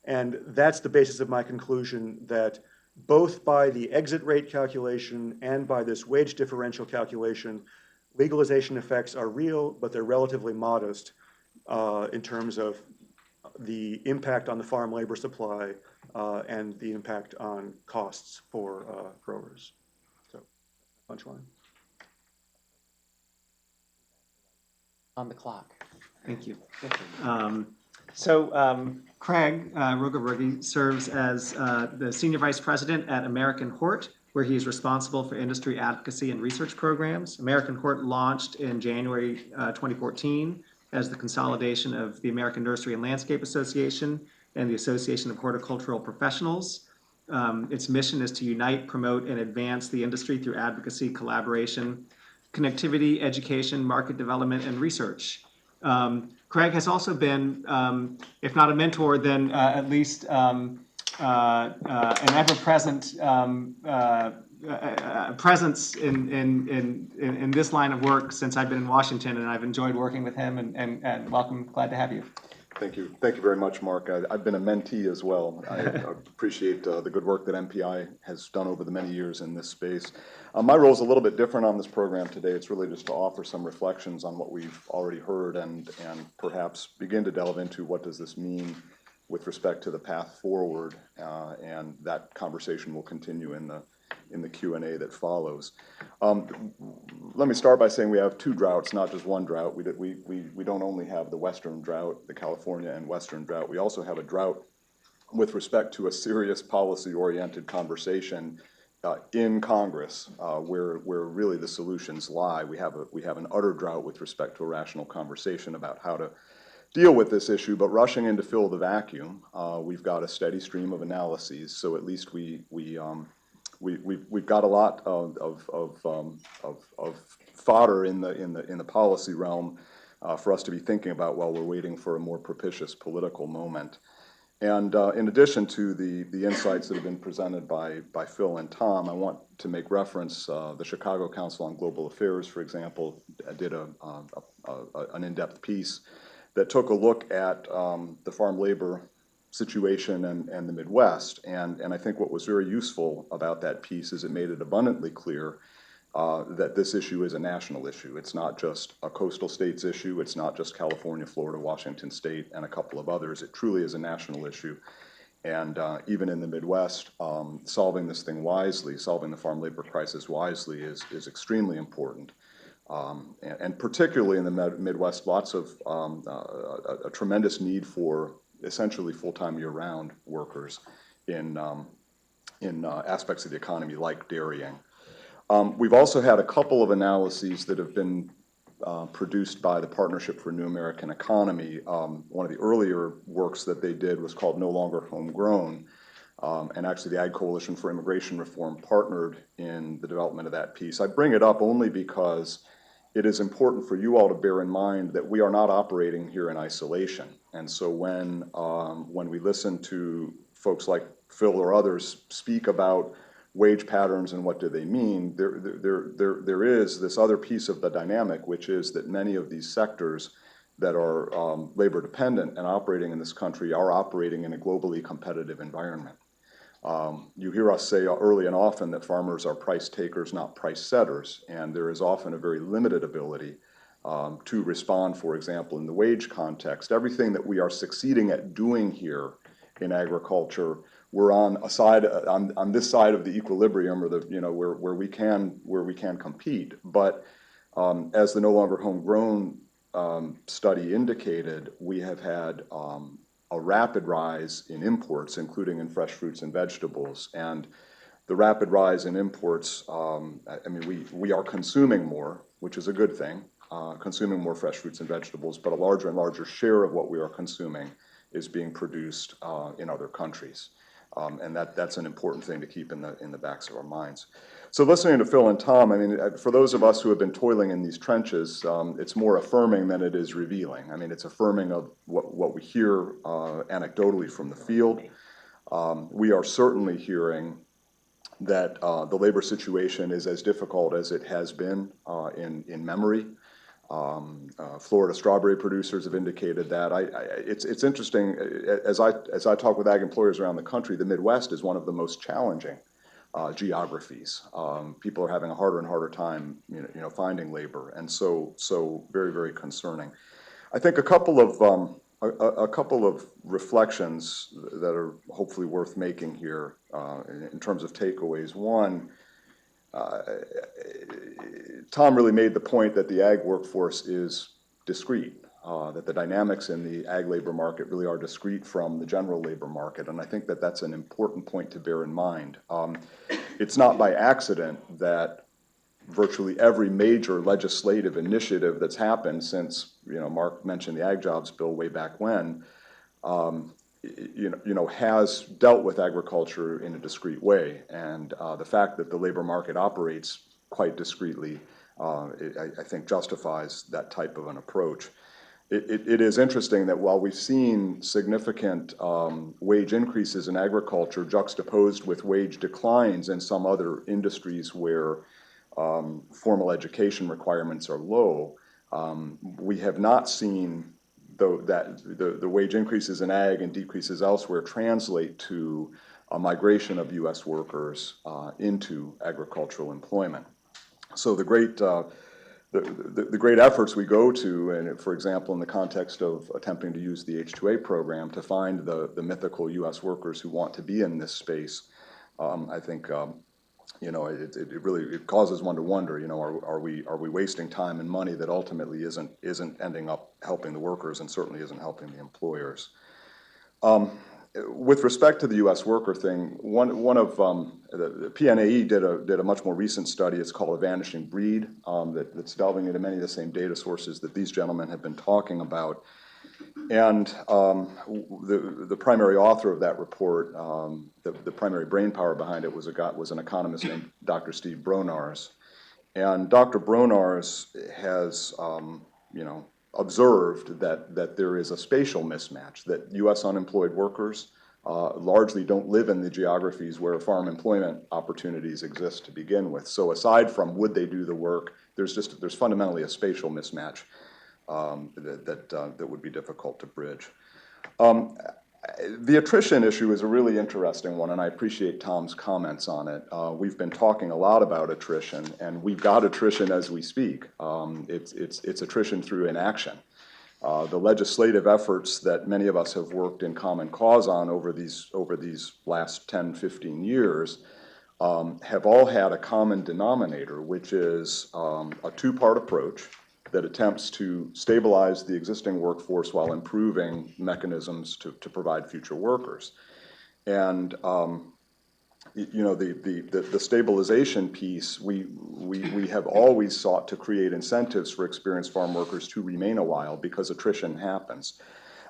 And that's the basis of my conclusion that both by the exit rate calculation and by this wage differential calculation, legalization effects are real, but they're relatively modest in terms of the impact on the farm labor supply and the impact on costs for growers. So, punchline. On the clock. Thank you. Craig Rogovergi serves as the Senior Vice President at American Hort, where he's responsible for industry advocacy and research programs. American Hort launched in January 2014 as the consolidation of the American Nursery and Landscape Association and the Association of Horticultural Professionals. Its mission is to unite, promote, and advance the industry through advocacy, collaboration, connectivity, education, market development, and research. Craig has also been, if not a mentor, then at least an ever-present presence in this line of work since I've been in Washington, and I've enjoyed working with him, and welcome, glad to have you. Thank you. Thank you very much, Mark. I've been a mentee as well. I appreciate the good work that MPI has done over the many years in this space. My role is a little bit different on this program today. It's really just to offer some reflections on what we've already heard and perhaps begin to delve into what does this mean with respect to the path forward, and that conversation will continue in the Q&A that follows. Let me start by saying we have two droughts, not just one drought. We don't only have the Western drought, the California and Western drought. We also have a drought with respect to a serious policy-oriented conversation in Congress, where really the solutions lie. We have an utter drought with respect to a rational conversation about how to deal with this issue, but rushing in to fill the vacuum, we've got a steady stream of analyses. So at least we've got a lot of fodder in the policy realm for us to be thinking about while we're waiting for a more propitious political moment. And in addition to the insights that have been presented by Phil and Tom, I want to make reference, the Chicago Council on Global Affairs, for example, did an in-depth piece that took a look at the farm labor situation and the Midwest. And I think what was very useful about that piece is it made it abundantly clear that this issue is a national issue. It's not just a coastal states issue. It's not just California, Florida, Washington State, and a couple of others. It truly is a national issue. And even in the Midwest, solving this thing wisely, solving the farm labor crisis wisely is extremely important. And particularly in the Midwest, lots of a tremendous need for essentially full-time year-round workers in aspects of the economy like dairying. We've also had a couple of analyses that have been produced by the Partnership for a New American Economy. One of the earlier works that they did was called No Longer Homegrown, and actually the Ag Coalition for Immigration Reform partnered in the development of that piece. I bring it up only because it is important for you all to bear in mind that we are not operating here in isolation. And so when we listen to folks like Phil or others speak about wage patterns and what do they mean, there is this other piece of the dynamic, which is that many of these sectors that are labor dependent and operating in this country are operating in a globally competitive environment. You hear us say early and often that farmers are price takers, not price setters, and there is often a very limited ability to respond, for example, in the wage context. Everything that we are succeeding at doing here in agriculture, we're on this side of the equilibrium, or where we can compete. But as the No Longer Homegrown study indicated, we have had a rapid rise in imports, including in fresh fruits and vegetables. And the rapid rise in imports, we are consuming more, which is a good thing, consuming more fresh fruits and vegetables, but a larger and larger share of what we are consuming is being produced in other countries. And that's an important thing to keep in the backs of our minds. So listening to Phil and Tom, for those of us who have been toiling in these trenches, it's more affirming than it is revealing. It's affirming of what we hear anecdotally from the field. We are certainly hearing that the labor situation is as difficult as it has been in memory. Florida strawberry producers have indicated that. It's interesting, as I talk with ag employers around the country, the Midwest is one of the most challenging geographies. People are having a harder and harder time, finding labor, and so very, very concerning. I think a couple of reflections that are hopefully worth making here in terms of takeaways. One, Tom really made the point that the ag workforce is discrete, that the dynamics in the ag labor market really are discrete from the general labor market, and I think that that's an important point to bear in mind. it's not by accident that virtually every major legislative initiative that's happened since, Mark mentioned the Ag Jobs Bill way back when, has dealt with agriculture in a discrete way. And the fact that the labor market operates quite discreetly, I think justifies that type of an approach. It is interesting that while we've seen significant wage increases in agriculture juxtaposed with wage declines in some other industries where formal education requirements are low, we have not seen the wage increases in ag and decreases elsewhere translate to a migration of U.S. workers into agricultural employment. So the great efforts we go to, and for example, in the context of attempting to use the H-2A program to find the mythical U.S. workers who want to be in this space, I think it really causes one to wonder. Are we wasting time and money that ultimately isn't ending up helping the workers and certainly isn't helping the employers? With respect to the U.S. worker thing, one of the PNAE did a much more recent study. It's called A Vanishing Breed, that's delving into many of the same data sources that these gentlemen have been talking about. And the primary author of that report, the primary brainpower behind it was an economist named Dr. Steve Bronars. And Dr. Bronars has observed that there is a spatial mismatch, that U.S. unemployed workers largely don't live in the geographies where farm employment opportunities exist to begin with. So aside from would they do the work, there's fundamentally a spatial mismatch that would be difficult to bridge. The attrition issue is a really interesting one, and I appreciate Tom's comments on it. We've been talking a lot about attrition, and we've got attrition as we speak. It's attrition through inaction. The legislative efforts that many of us have worked in common cause on over these last 10, 15 years have all had a common denominator, which is a two-part approach that attempts to stabilize the existing workforce while improving mechanisms to provide future workers. And the stabilization piece, we have always sought to create incentives for experienced farm workers to remain a while because attrition happens.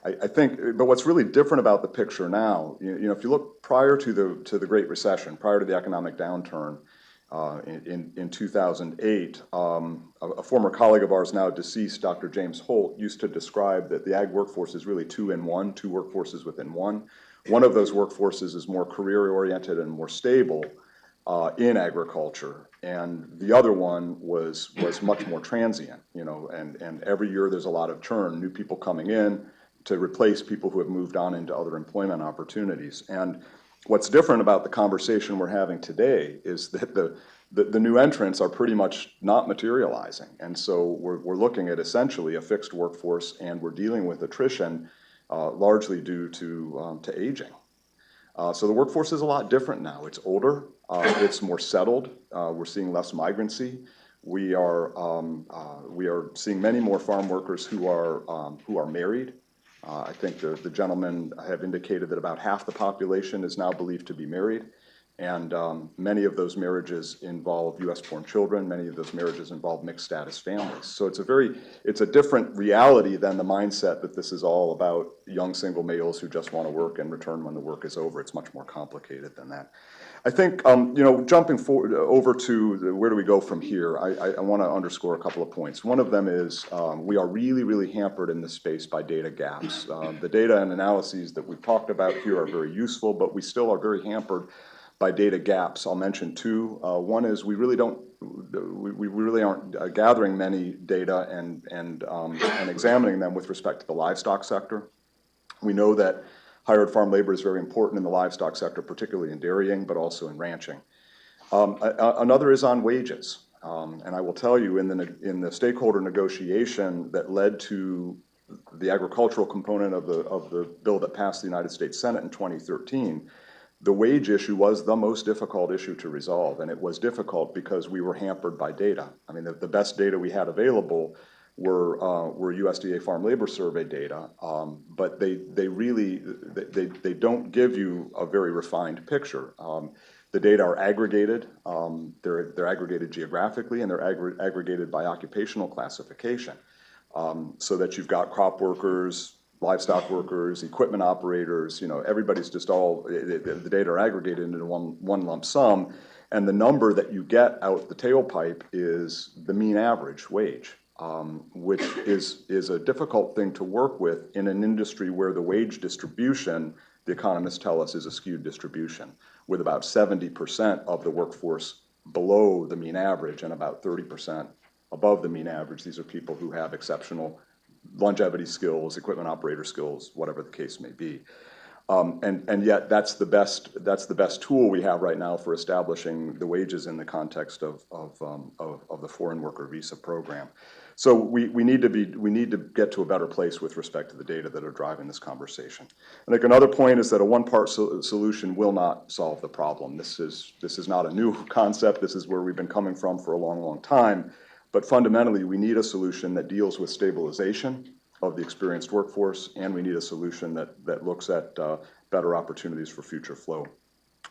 I think, but what's really different about the picture now, if you look prior to the Great Recession, prior to the economic downturn, in 2008, a former colleague of ours, now deceased, Dr. James Holt, used to describe that the ag workforce is really two in one, two workforces within one. One of those workforces is more career-oriented and more stable in agriculture, and the other one was much more transient, and every year there's a lot of churn, new people coming in to replace people who have moved on into other employment opportunities. And what's different about the conversation we're having today is that the new entrants are pretty much not materializing. And so we're looking at essentially a fixed workforce, and we're dealing with attrition largely due to aging. So the workforce is a lot different now. It's older, it's more settled, we're seeing less migrancy. We are seeing many more farm workers who are married. I think the gentlemen have indicated that about half the population is now believed to be married, and many of those marriages involve U.S.-born children. Many of those marriages involve mixed-status families. So it's a different reality than the mindset that this is all about young single males who just want to work and return when the work is over. It's much more complicated than that. I think, jumping forward over to where do we go from here, I want to underscore a couple of points. One of them is we are really, really hampered in this space by data gaps. The data and analyses that we've talked about here are very useful, but we still are very hampered by data gaps. I'll mention two. One is we really aren't gathering many data and examining them with respect to the livestock sector. We know that hired farm labor is very important in the livestock sector, particularly in dairying, but also in ranching. Another is on wages. And I will tell you, in the stakeholder negotiation that led to the agricultural component of the bill that passed the United States Senate in 2013, the wage issue was the most difficult issue to resolve. And it was difficult because we were hampered by data. I mean, the best data we had available were USDA Farm Labor Survey data, but they don't give you a very refined picture. The data are aggregated. They're aggregated geographically, and they're aggregated by occupational classification, so that you've got crop workers, livestock workers, equipment operators. Everybody's just the data are aggregated into one lump sum, and the number that you get out the tailpipe is the mean average wage, which is a difficult thing to work with in an industry where the wage distribution, the economists tell us, is a skewed distribution, with about 70% of the workforce below the mean average and about 30% above the mean average. These are people who have exceptional longevity skills, equipment operator skills, whatever the case may be. And yet that's the best tool we have right now for establishing the wages in the context of the foreign worker visa program. So we need to get to a better place with respect to the data that are driving this conversation. I think another point is that a one-part solution will not solve the problem. This is not a new concept. This is where we've been coming from for a long, long time. But fundamentally, we need a solution that deals with stabilization of the experienced workforce, and we need a solution that looks at better opportunities for future flow.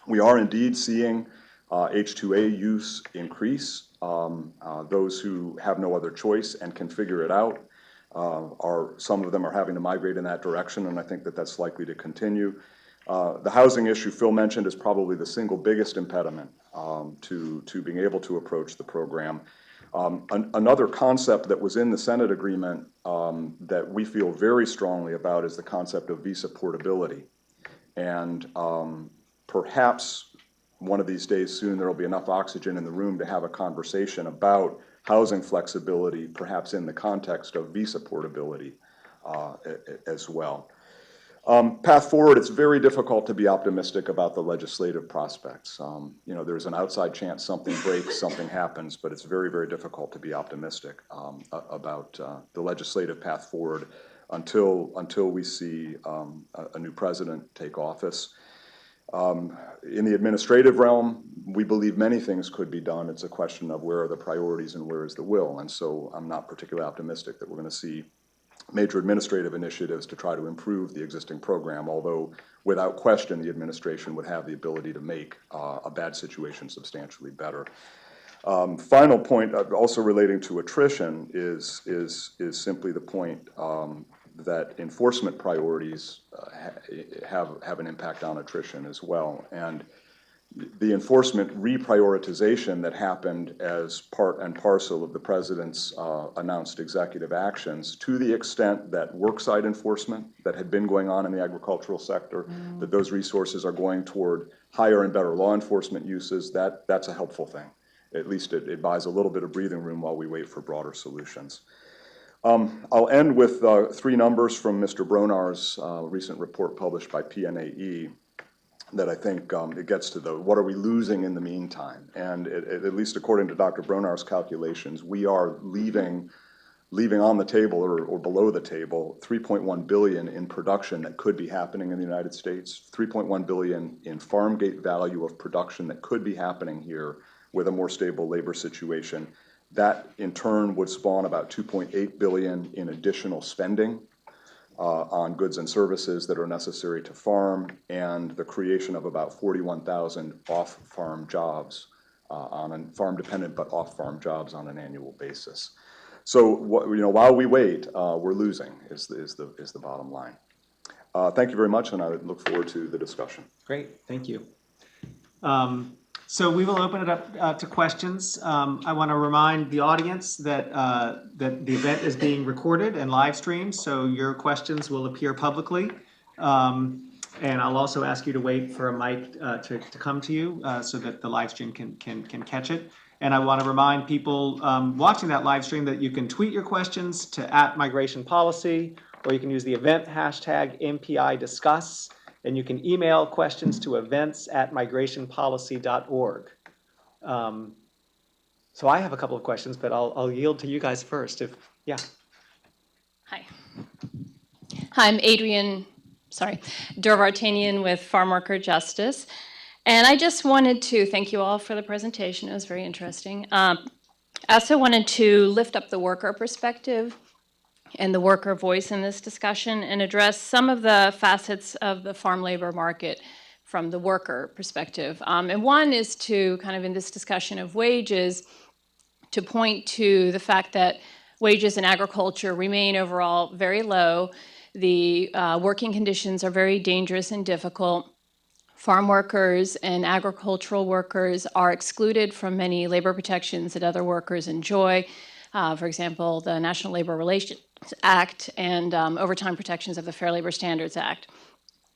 We are indeed seeing H-2A use increase. Those who have no other choice and can figure it out some of them are having to migrate in that direction, and I think that's likely to continue. The housing issue Phil mentioned is probably the single biggest impediment to being able to approach the program. Another concept that was in the Senate agreement that we feel very strongly about is the concept of visa portability. And perhaps one of these days soon there will be enough oxygen in the room to have a conversation about housing flexibility, perhaps in the context of visa portability as well. Path forward, it's very difficult to be optimistic about the legislative prospects. There's an outside chance something breaks, something happens, but it's very, very difficult to be optimistic about the legislative path forward until we see a new president take office. In the administrative realm, we believe many things could be done. It's a question of where are the priorities and where is the will. And so I'm not particularly optimistic that we're going to see major administrative initiatives to try to improve the existing program, although without question the administration would have the ability to make a bad situation substantially better. Final point, also relating to attrition, is simply the point that enforcement priorities have an impact on attrition as well. And the enforcement reprioritization that happened as part and parcel of the president's announced executive actions, to the extent that worksite enforcement that had been going on in the agricultural sector, that those resources are going toward higher and better law enforcement uses, that's a helpful thing. At least it buys a little bit of breathing room while we wait for broader solutions. I'll end with 3 numbers from Mr. Bronar's recent report published by PNAE that I think it gets to what are we losing in the meantime. And at least according to Dr. Bronar's calculations, we are leaving on the table or below the table $3.1 billion in production that could be happening in the United States, $3.1 billion in farm gate value of production that could be happening here with a more stable labor situation. That in turn would spawn about $2.8 billion in additional spending on goods and services that are necessary to farm, and the creation of about 41,000 off-farm jobs, farm-dependent but off-farm jobs on an annual basis. So while we wait, we're losing is the bottom line. Thank you very much, and I look forward to the discussion. Great, thank you. So we will open it up to questions. I want to remind the audience that that the event is being recorded and live streamed, so your questions will appear publicly. And I'll also ask you to wait for a mic to come to you so that the live stream can catch it. And I want to remind people watching that live stream that you can tweet your questions to @migrationpolicy, or you can use the event hashtag MPIDiscuss. And you can email questions to events@migrationpolicy.org. So I have a couple of questions, but I'll yield to you guys first. Yeah. Hi, I'm Dorvartanian with Farm Worker Justice. And I just wanted to thank you all for the presentation. It was very interesting. I also wanted to lift up the worker perspective and the worker voice in this discussion and address some of the facets of the farm labor market from the worker perspective. And one is to kind of in this discussion of wages, to point to the fact that wages in agriculture remain overall very low. The working conditions are very dangerous and difficult. Farm workers and agricultural workers are excluded from many labor protections that other workers enjoy. For example, the National Labor Relations Act and overtime protections of the Fair Labor Standards Act.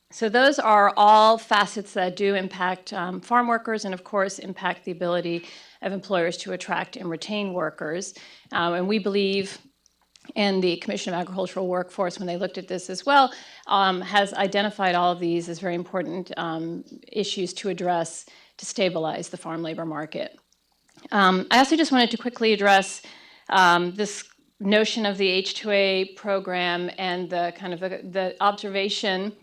So those are all facets that do impact farm workers and, of course, impact the ability of employers to attract and retain workers. And we believe, and the Commission of Agricultural Workforce, when they looked at this as well, has identified all of these as very important issues to address to stabilize the farm labor market. I also just wanted to quickly address this notion of the H-2A program and the kind of the observation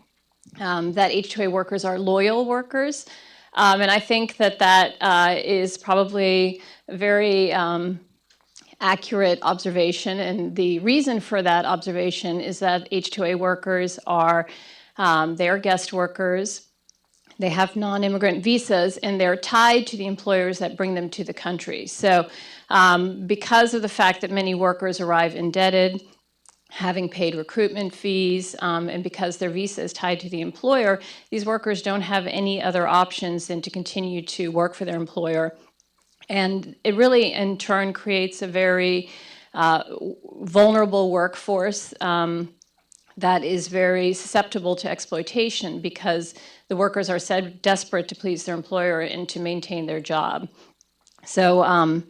that H-2A workers are loyal workers. And I think that that is probably very accurate observation. And the reason for that observation is that H-2A workers are, they are guest workers. They have non-immigrant visas, and they're tied to the employers that bring them to the country. So because of the fact that many workers arrive indebted, having paid recruitment fees, and because their visa is tied to the employer, these workers don't have any other options than to continue to work for their employer. And it really, in turn, creates a very vulnerable workforce that is very susceptible to exploitation because the workers are said desperate to please their employer and to maintain their job. So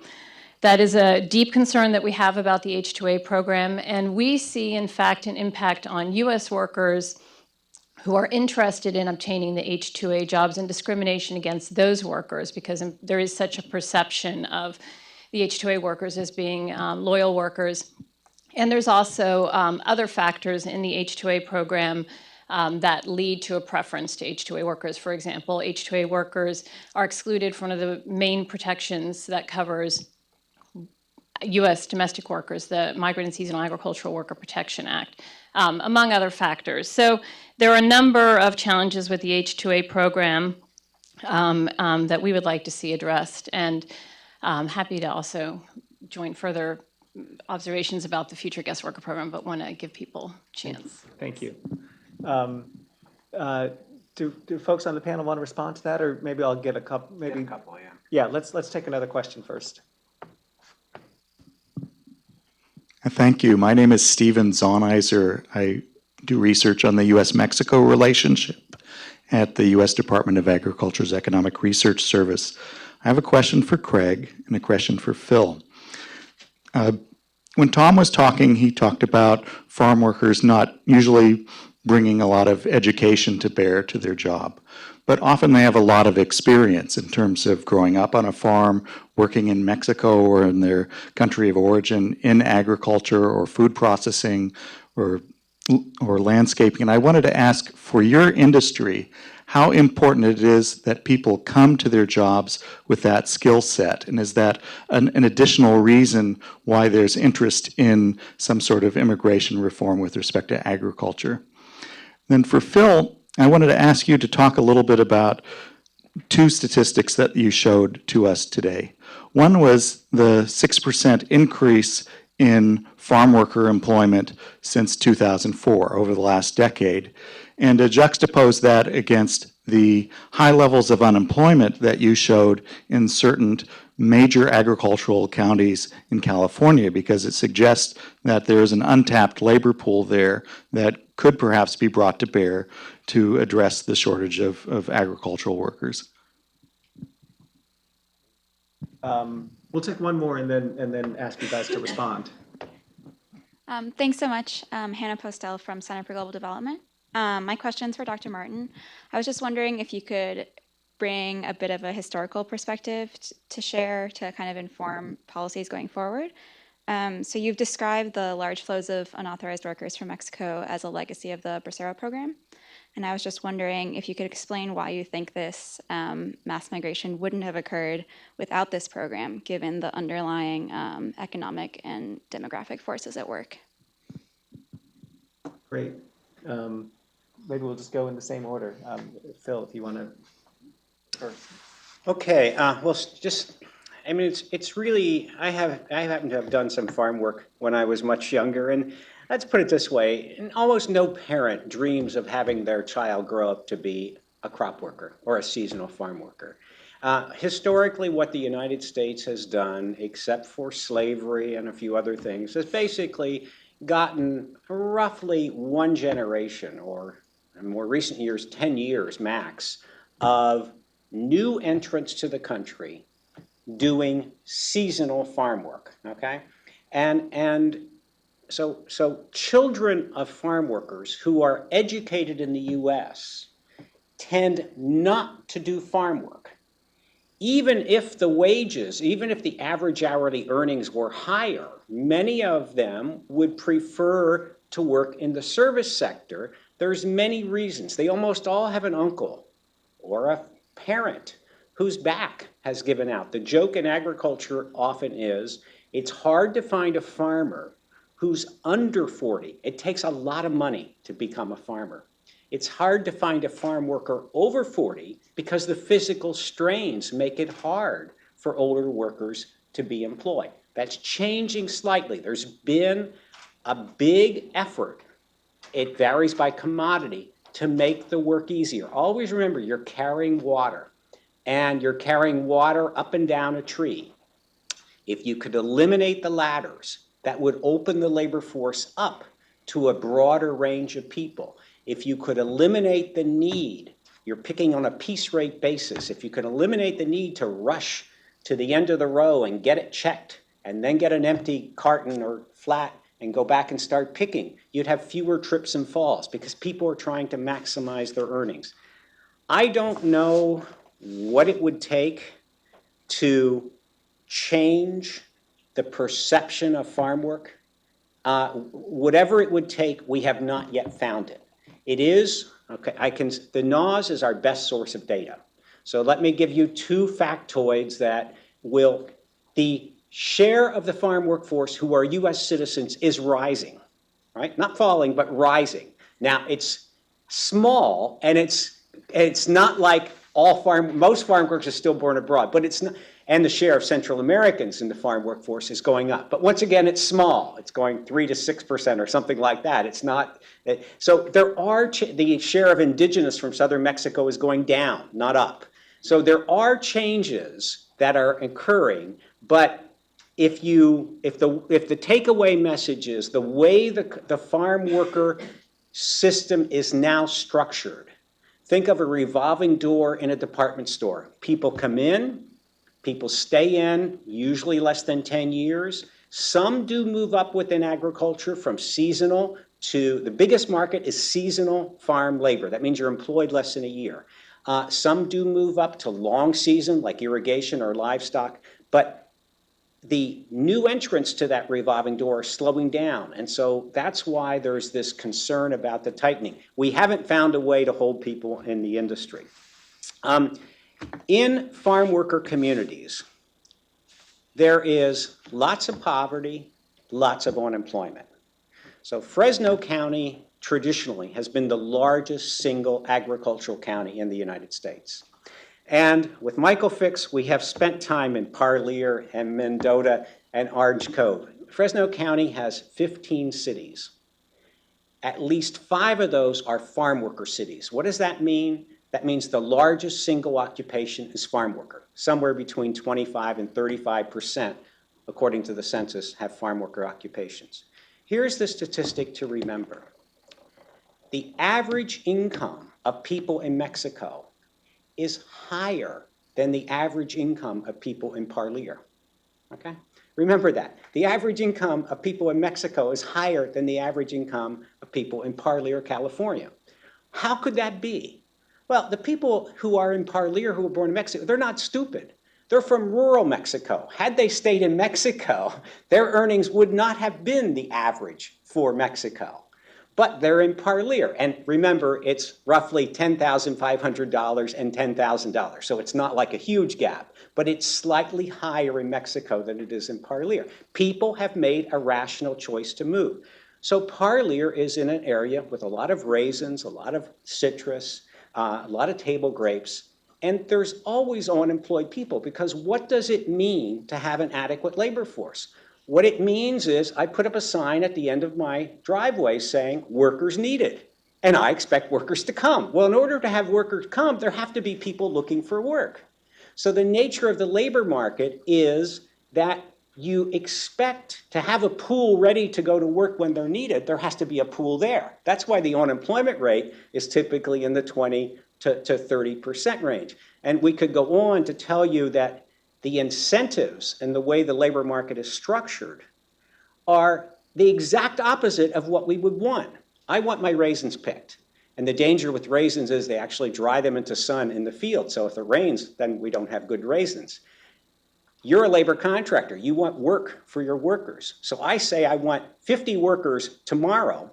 that is a deep concern that we have about the H-2A program, and we see, in fact, an impact on U.S. workers who are interested in obtaining the H-2A jobs and discrimination against those workers because there is such a perception of the H-2A workers as being loyal workers. And there's also other factors in the H-2A program that lead to a preference to H-2A workers. For example, H-2A workers are excluded from one of the main protections that covers U.S. domestic workers, the Migrant and Seasonal Agricultural Worker Protection Act, among other factors. So there are a number of challenges with the H-2A program that we would like to see addressed, and I'm happy to also join further observations about the future guest worker program, but want to give people a chance. Thank you. Do folks on the panel want to respond to that, or maybe I'll get a couple? Maybe a couple, yeah. Yeah, let's take another question first. Thank you. My name is Steven Zonizer. I do research on the U.S.-Mexico relationship at the U.S. Department of Agriculture's Economic Research Service. I have a question for Craig and a question for Phil. When Tom was talking, he talked about farm workers not usually bringing a lot of education to bear to their job, but often they have a lot of experience in terms of growing up on a farm, working in Mexico or in their country of origin in agriculture or food processing or landscaping. And I wanted to ask, for your industry, how important it is that people come to their jobs with that skill set, and is that an additional reason why there's interest in some sort of immigration reform with respect to agriculture? Then for Phil, I wanted to ask you to talk a little bit about two statistics that you showed to us today. One was the 6% increase in farm worker employment since 2004, over the last decade, and to juxtapose that against the high levels of unemployment that you showed in certain major agricultural counties in California, because it suggests that there is an untapped labor pool there that could perhaps be brought to bear to address the shortage of agricultural workers. We'll take one more and then ask you guys to respond. Thanks so much. Hannah Postel from Center for Global Development. My question's for Dr. Martin. I was just wondering if you could bring a bit of a historical perspective to share to kind of inform policies going forward. So you've described the large flows of unauthorized workers from Mexico as a legacy of the Bracero program. And I was just wondering if you could explain why you think this mass migration wouldn't have occurred without this program, given the underlying economic and demographic forces at work. Great. maybe we'll just go in the same order. Phil, if you want to. Okay, well, I mean, it's really, I happen to have done some farm work when I was much younger, and let's put it this way, almost no parent dreams of having their child grow up to be a crop worker or a seasonal farm worker. Historically, what the United States has done, except for slavery and a few other things, has basically gotten roughly one generation, or in more recent years, 10 years max, of new entrants to the country doing seasonal farm work, okay? And so children of farm workers who are educated in the US tend not to do farm work. Even if the wages, even if the average hourly earnings were higher, many of them would prefer to work in the service sector. There's many reasons. They almost all have an uncle or a parent whose back has given out. The joke in agriculture often is, it's hard to find a farmer who's under 40. It takes a lot of money to become a farmer. It's hard to find a farm worker over 40 because the physical strains make it hard for older workers to be employed. That's changing slightly. There's been a big effort, it varies by commodity, to make the work easier. Always remember, you're carrying water, and you're carrying water up and down a tree. If you could eliminate the ladders, that would open the labor force up to a broader range of people. If you could eliminate the need, you're picking on a piece rate basis, if you could eliminate the need to rush to the end of the row and get it checked, and then get an empty carton or flat and go back and start picking, you'd have fewer trips and falls because people are trying to maximize their earnings. I don't know what it would take to change the perception of farm work. Whatever it would take, we have not yet found it. It is, okay, the NAWS is our best source of data. So let me give you two factoids that will, the share of the farm workforce who are US citizens is rising, right? Not falling, but rising. Now, it's small, and it's not like most farm workers are still born abroad, but it's not, and the share of Central Americans in the farm workforce is going up. But once again, it's small. It's going 3 to 6% or something like that. It's not, so there are, the share of indigenous from southern Mexico is going down, not up. So there are changes that are occurring, but if the takeaway message is the way the farm worker system is now structured, think of a revolving door in a department store. People come in, people stay in, usually less than 10 years. Some do move up within agriculture from seasonal to, the biggest market is seasonal farm labor. That means you're employed less than a year. Some do move up to long season, like irrigation or livestock, but the new entrants to that revolving door are slowing down. And so that's why there's this concern about the tightening. We haven't found a way to hold people in the industry. In farm worker communities, there is lots of poverty, lots of unemployment. So Fresno County traditionally has been the largest single agricultural county in the United States. And with Michael Fix, we have spent time in Parlier and Mendota and Orange Cove. Fresno County has 15 cities. At least 5 of those are farm worker cities. What does that mean? That means the largest single occupation is farm worker. Somewhere between 25 and 35%, according to the census, have farm worker occupations. Here's the statistic to remember. The average income of people in Mexico is higher than the average income of people in Parlier, okay? Remember that. The average income of people in Mexico is higher than the average income of people in Parlier, California. How could that be? Well, the people who are in Parlier who were born in Mexico, they're not stupid. They're from rural Mexico. Had they stayed in Mexico, their earnings would not have been the average for Mexico. But they're in Parlier, and remember, it's roughly $10,500 and $10,000, so it's not like a huge gap, but it's slightly higher in Mexico than it is in Parlier. People have made a rational choice to move. So Parlier is in an area with a lot of raisins, a lot of citrus, a lot of table grapes, and there's always unemployed people, because what does it mean to have an adequate labor force? What it means is I put up a sign at the end of my driveway saying workers needed, and I expect workers to come. Well, in order to have workers come, there have to be people looking for work. So the nature of the labor market is that you expect to have a pool ready to go to work when they're needed. There has to be a pool there. That's why the unemployment rate is typically in the 20 to 30% range. And we could go on to tell you that the incentives and the way the labor market is structured are the exact opposite of what we would want. I want my raisins picked. And the danger with raisins is they actually dry them into sun in the field. So if it rains, then we don't have good raisins. You're a labor contractor. You want work for your workers. So I say I want 50 workers tomorrow,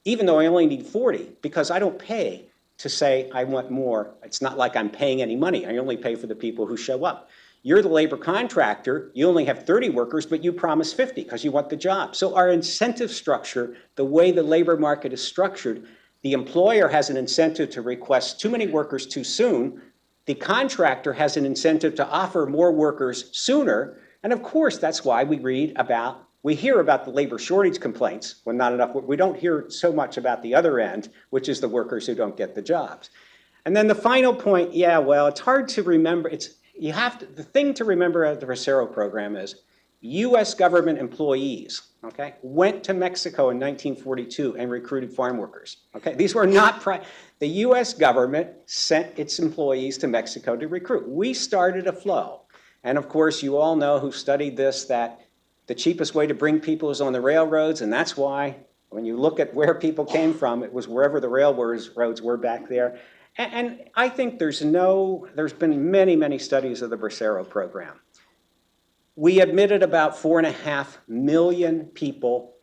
even though I only need 40, because I don't pay to say I want more. It's not like I'm paying any money. I only pay for the people who show up. You're the labor contractor. You only have 30 workers, but you promise 50 because you want the job. So our incentive structure, the way the labor market is structured, the employer has an incentive to request too many workers too soon. The contractor has an incentive to offer more workers sooner. And of course, that's why we hear about the labor shortage complaints when not enough. We don't hear so much about the other end, which is the workers who don't get the jobs. And then the final point, it's hard to remember. The thing to remember of the Bracero program is US government employees, okay, went to Mexico in 1942 and recruited farm workers, okay? These were not, the US government sent its employees to Mexico to recruit. We started a flow. And of course, you all know who studied this, that the cheapest way to bring people is on the railroads, and that's why when you look at where people came from, it was wherever the railroads were back there. And I think there's been many, many studies of the Bracero program. We admitted about 4.5 million people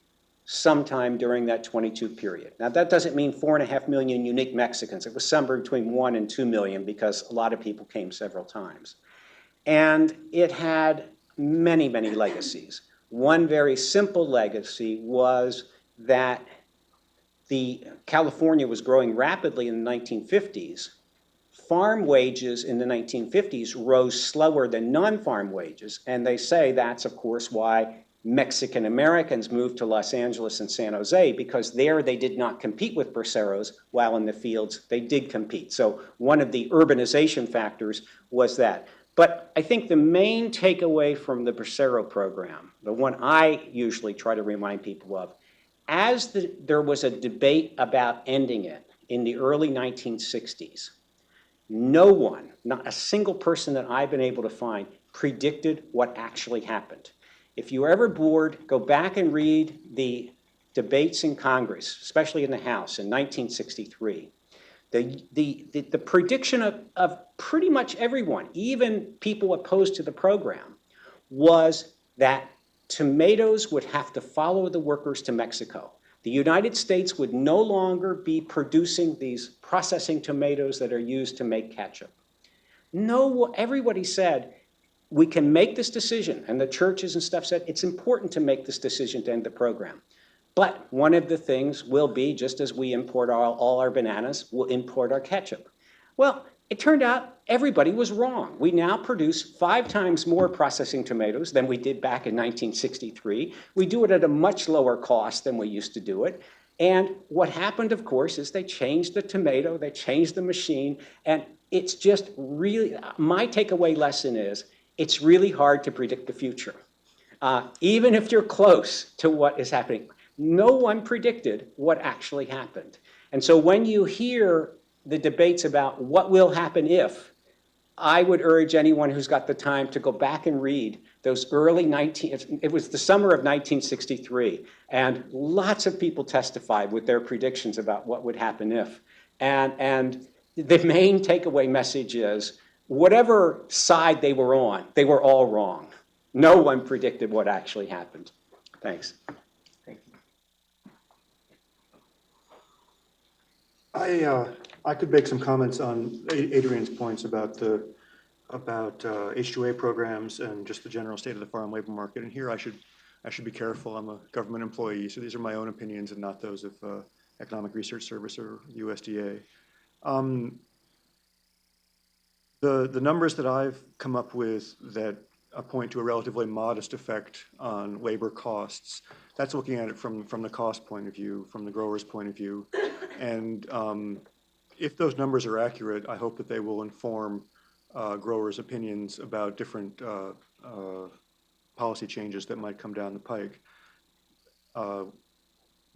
sometime during that 22 period. Now, that doesn't mean 4.5 million unique Mexicans. It was somewhere between 1 and 2 million because a lot of people came several times. And it had many, many legacies. One very simple legacy was that California was growing rapidly in the 1950s. Farm wages in the 1950s rose slower than non-farm wages, and they say that's, of course, why Mexican Americans moved to Los Angeles and San Jose, because there they did not compete with braceros, while in the fields they did compete. So one of the urbanization factors was that. But I think the main takeaway from the Bracero program, the one I usually try to remind people of, there was a debate about ending it in the early 1960s, no one, not a single person that I've been able to find, predicted what actually happened. If you're ever bored, go back and read the debates in Congress, especially in the House in 1963. The prediction of pretty much everyone, even people opposed to the program, was that tomatoes would have to follow the workers to Mexico. The United States would no longer be producing these processing tomatoes that are used to make ketchup. No, everybody said, we can make this decision, and the churches and stuff said, it's important to make this decision to end the program. But one of the things will be, just as we import all our bananas, we'll import our ketchup. Well, it turned out everybody was wrong. We now produce 5 times more processing tomatoes than we did back in 1963. We do it at a much lower cost than we used to do it. And what happened, of course, is they changed the tomato, they changed the machine, and it's just really, my takeaway lesson is, it's really hard to predict the future. Even if you're close to what is happening, no one predicted what actually happened. And so when you hear the debates about what will happen if, I would urge anyone who's got the time to go back and read those it was the summer of 1963, and lots of people testified with their predictions about what would happen if. And the main takeaway message is, whatever side they were on, they were all wrong. No one predicted what actually happened. Thanks. I could make some comments on Adrian's points about H-2A programs and just the general state of the farm labor market. And here I should I should be careful. I'm a government employee, so these are my own opinions and not those of Economic Research Service or USDA. The numbers that I've come up with that point to a relatively modest effect on labor costs, that's looking at it from the cost point of view, from the grower's point of view. And if those numbers are accurate, I hope that they will inform growers' opinions about different policy changes that might come down the pike.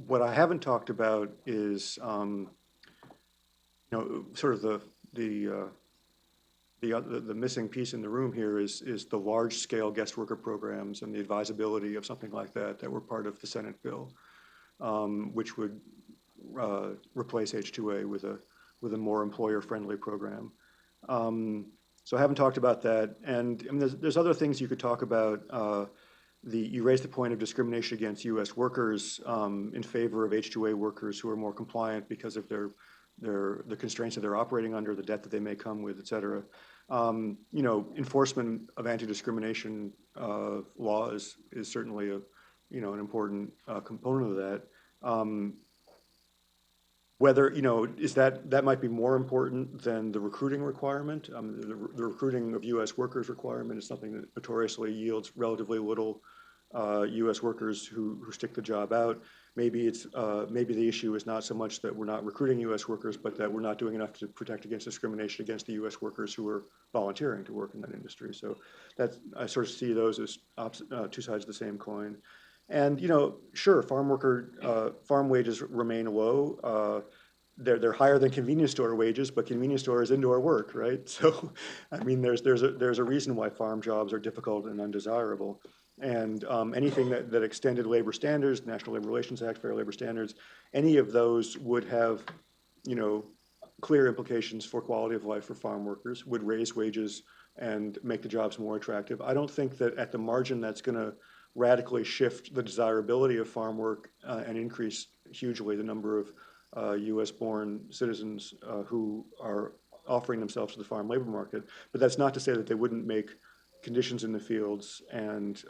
What I haven't talked about is, sort of the missing piece in the room here is the large-scale guest worker programs and the advisability of something like that were part of the Senate bill, which would replace H-2A with a more employer-friendly program. So I haven't talked about that, and there's other things you could talk about. You raised the point of discrimination against U.S. workers in favor of H-2A workers who are more compliant because of the constraints that they're operating under, the debt that they may come with, et cetera. Enforcement of anti-discrimination law is certainly an important component of that. Whether, is that might be more important than the recruiting requirement. The recruiting of U.S. workers requirement is something that notoriously yields relatively little U.S. workers who stick the job out. Maybe the issue is not so much that we're not recruiting U.S. workers, but that we're not doing enough to protect against discrimination against the U.S. workers who are volunteering to work in that industry. So I sort of see those as two sides of the same coin. And sure, farm wages remain low. They're higher than convenience store wages, but convenience store is indoor work, right? So, I mean, there's a reason why farm jobs are difficult and undesirable. And anything that extended labor standards, National Labor Relations Act, Fair Labor Standards, any of those would have, clear implications for quality of life for farm workers, would raise wages and make the jobs more attractive. I don't think that at the margin that's going to radically shift the desirability of farm work and increase hugely the number of U.S.-born citizens who are offering themselves to the farm labor market. But that's not to say that they wouldn't make conditions in the fields and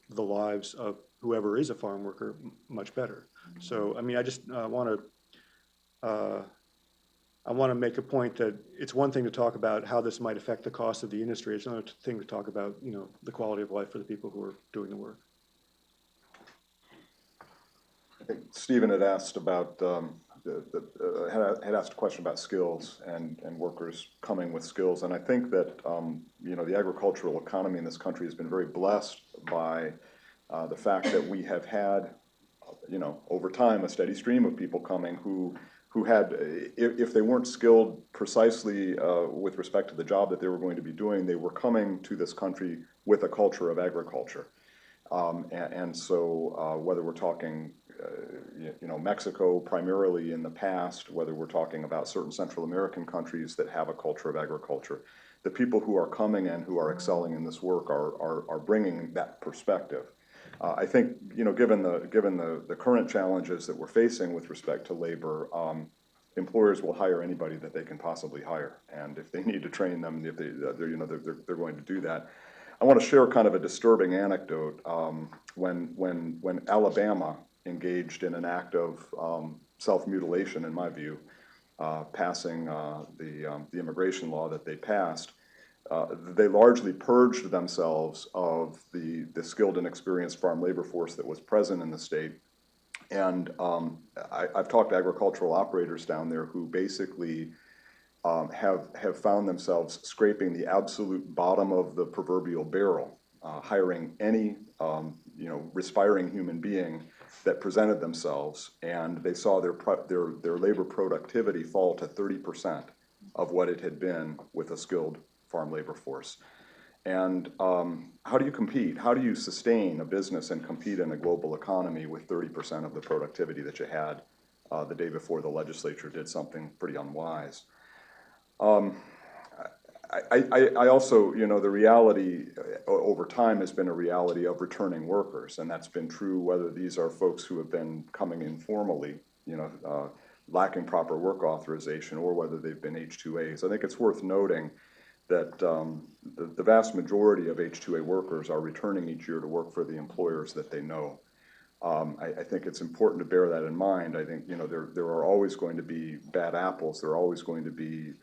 the lives of whoever is a farm worker much better. So, I mean, I just want to make a point that it's one thing to talk about how this might affect the cost of the industry. It's another thing to talk about, the quality of life for the people who are doing the work. I think Stephen had asked about had asked a question about skills and workers coming with skills, and I think that the agricultural economy in this country has been very blessed by the fact that we have had over time a steady stream of people coming who had, if they weren't skilled precisely with respect to the job that they were going to be doing, they were coming to this country with a culture of agriculture. And so whether we're talking, Mexico primarily in the past, whether we're talking about certain Central American countries that have a culture of agriculture, the people who are coming and who are excelling in this work are bringing that perspective. I think, given the current challenges that we're facing with respect to labor, employers will hire anybody that they can possibly hire, and if they need to train them, if they're going to do that. I want to share kind of a disturbing anecdote. When Alabama engaged in an act of self-mutilation, in my view, passing the immigration law that they passed, they largely purged themselves of the skilled and experienced farm labor force that was present in the state. And I've talked to agricultural operators down there who basically have found themselves scraping the absolute bottom of the proverbial barrel, hiring any respiring human being that presented themselves, and they saw their labor productivity fall to 30% of what it had been with a skilled farm labor force. And how do you compete? How do you sustain a business and compete in a global economy with 30% of the productivity that you had the day before the legislature did something pretty unwise? I also, the reality over time has been a reality of returning workers, and that's been true whether these are folks who have been coming informally, lacking proper work authorization, or whether they've been H-2As. I think it's worth noting that the vast majority of H-2A workers are returning each year to work for the employers that they know. I think it's important to bear that in mind. I think, there are always going to be bad apples. There are always going to be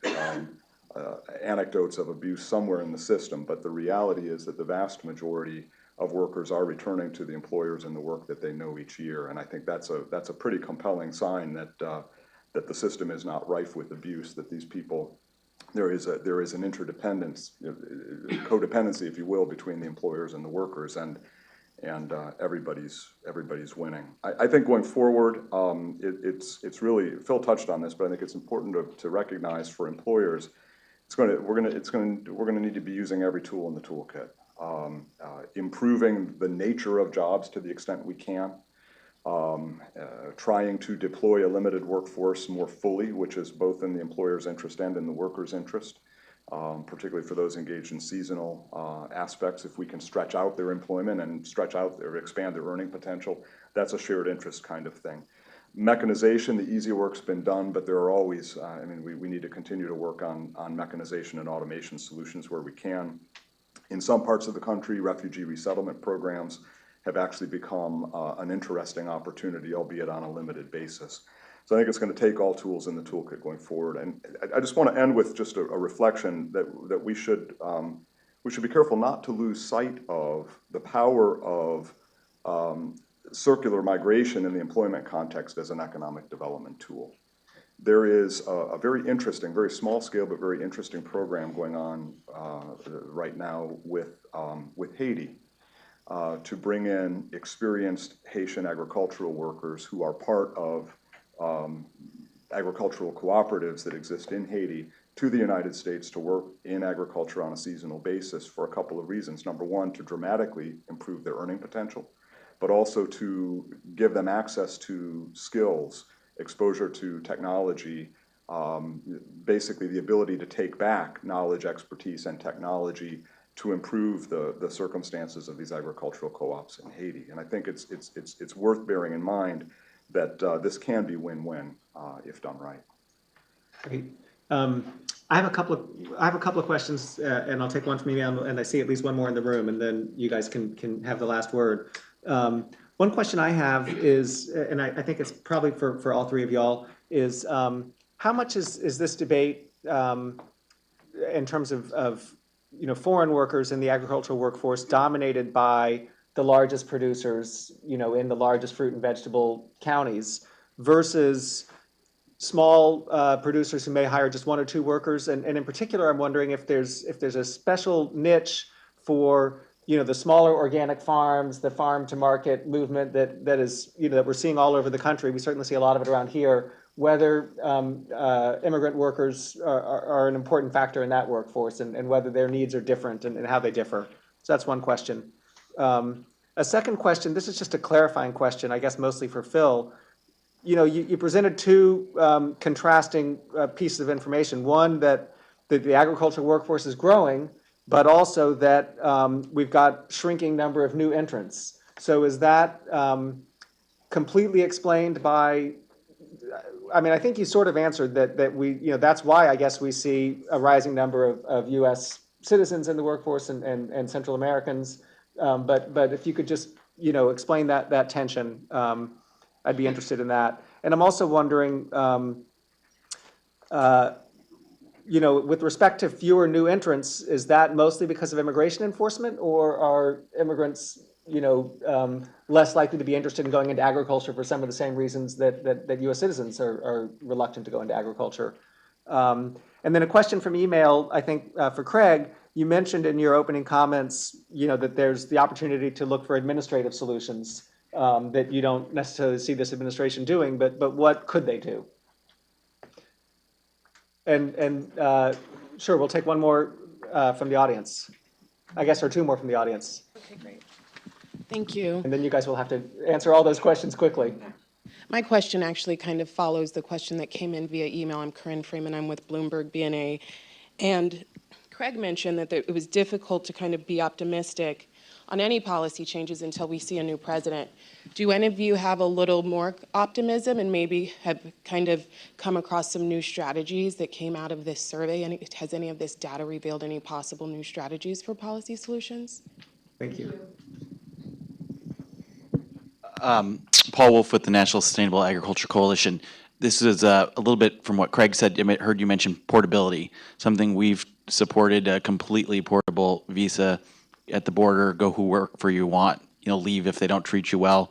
anecdotes of abuse somewhere in the system, but the reality is that the vast majority of workers are returning to the employers and the work that they know each year. And I think that's a pretty compelling sign that the system is not rife with abuse, that these people, there is an interdependence, codependency, if you will, between the employers and the workers, and everybody's winning. I think going forward, it's really, Phil touched on this, but I think it's important to recognize for employers, we're gonna need to be using every tool in the toolkit, improving the nature of jobs to the extent we can, trying to deploy a limited workforce more fully, which is both in the employer's interest and in the worker's interest. Particularly for those engaged in seasonal aspects, if we can stretch out their employment and expand their earning potential, that's a shared interest kind of thing. Mechanization, the easy work's been done, but there are always, we need to continue to work on mechanization and automation solutions where we can. In some parts of the country, refugee resettlement programs have actually become an interesting opportunity, albeit on a limited basis. So I think it's going to take all tools in the toolkit going forward. And I just want to end with just a reflection that we should be careful not to lose sight of the power of circular migration in the employment context as an economic development tool. There is a very interesting, very small scale, but very interesting program going on right now with Haiti to bring in experienced Haitian agricultural workers who are part of agricultural cooperatives that exist in Haiti to the United States to work in agriculture on a seasonal basis for a couple of reasons. Number one, to dramatically improve their earning potential, but also to give them access to skills, exposure to technology, basically the ability to take back knowledge, expertise, and technology to improve the circumstances of these agricultural co-ops in Haiti. And I think it's worth bearing in mind that this can be win-win if done right. Great. I have a couple of questions, and I'll take one from email, and I see at least one more in the room, and then you guys can have the last word. One question I have is, and I think it's probably for all three of y'all, is how much is this debate in terms of foreign workers in the agricultural workforce dominated by the largest producers, in the largest fruit and vegetable counties, versus small producers who may hire just one or two workers? And in particular, I'm wondering if there's a special niche for the smaller organic farms, the farm to market movement that is that we're seeing all over the country. We certainly see a lot of it around here. Whether immigrant workers are an important factor in that workforce, and whether their needs are different and how they differ. So that's one question. A second question, this is just a clarifying question, I guess mostly for Phil. You presented two contrasting pieces of information. One, that the agricultural workforce is growing, but also that we've got shrinking number of new entrants. So is that completely explained by, I think you sort of answered that we, that's why I guess we see a rising number of U.S. citizens in the workforce and Central Americans. But if you could just, explain that tension, I'd be interested in that. And I'm also wondering, with respect to fewer new entrants, is that mostly because of immigration enforcement, or are immigrants, less likely to be interested in going into agriculture for some of the same reasons that U.S. citizens are reluctant to go into agriculture? And then a question from email, I think, for Craig. You mentioned in your opening comments, that there's the opportunity to look for administrative solutions that you don't necessarily see this administration doing, but what could they do? And sure, we'll take one more from the audience, I guess, or two more from the audience. Okay, great. Thank you. And then you guys will have to answer all those questions quickly. My question actually kind of follows the question that came in via email. I'm Corinne Freeman. I'm with Bloomberg BNA. And Craig mentioned that it was difficult to kind of be optimistic on any policy changes until we see a new president. Do any of you have a little more optimism and maybe have kind of come across some new strategies that came out of this survey? And has any of this data revealed any possible new strategies for policy solutions? Thank you. Paul Wolf with the National Sustainable Agriculture Coalition. This is a little bit from what Craig said. I heard you mention portability, something we've supported, a completely portable visa at the border, go who work for you want, leave if they don't treat you well.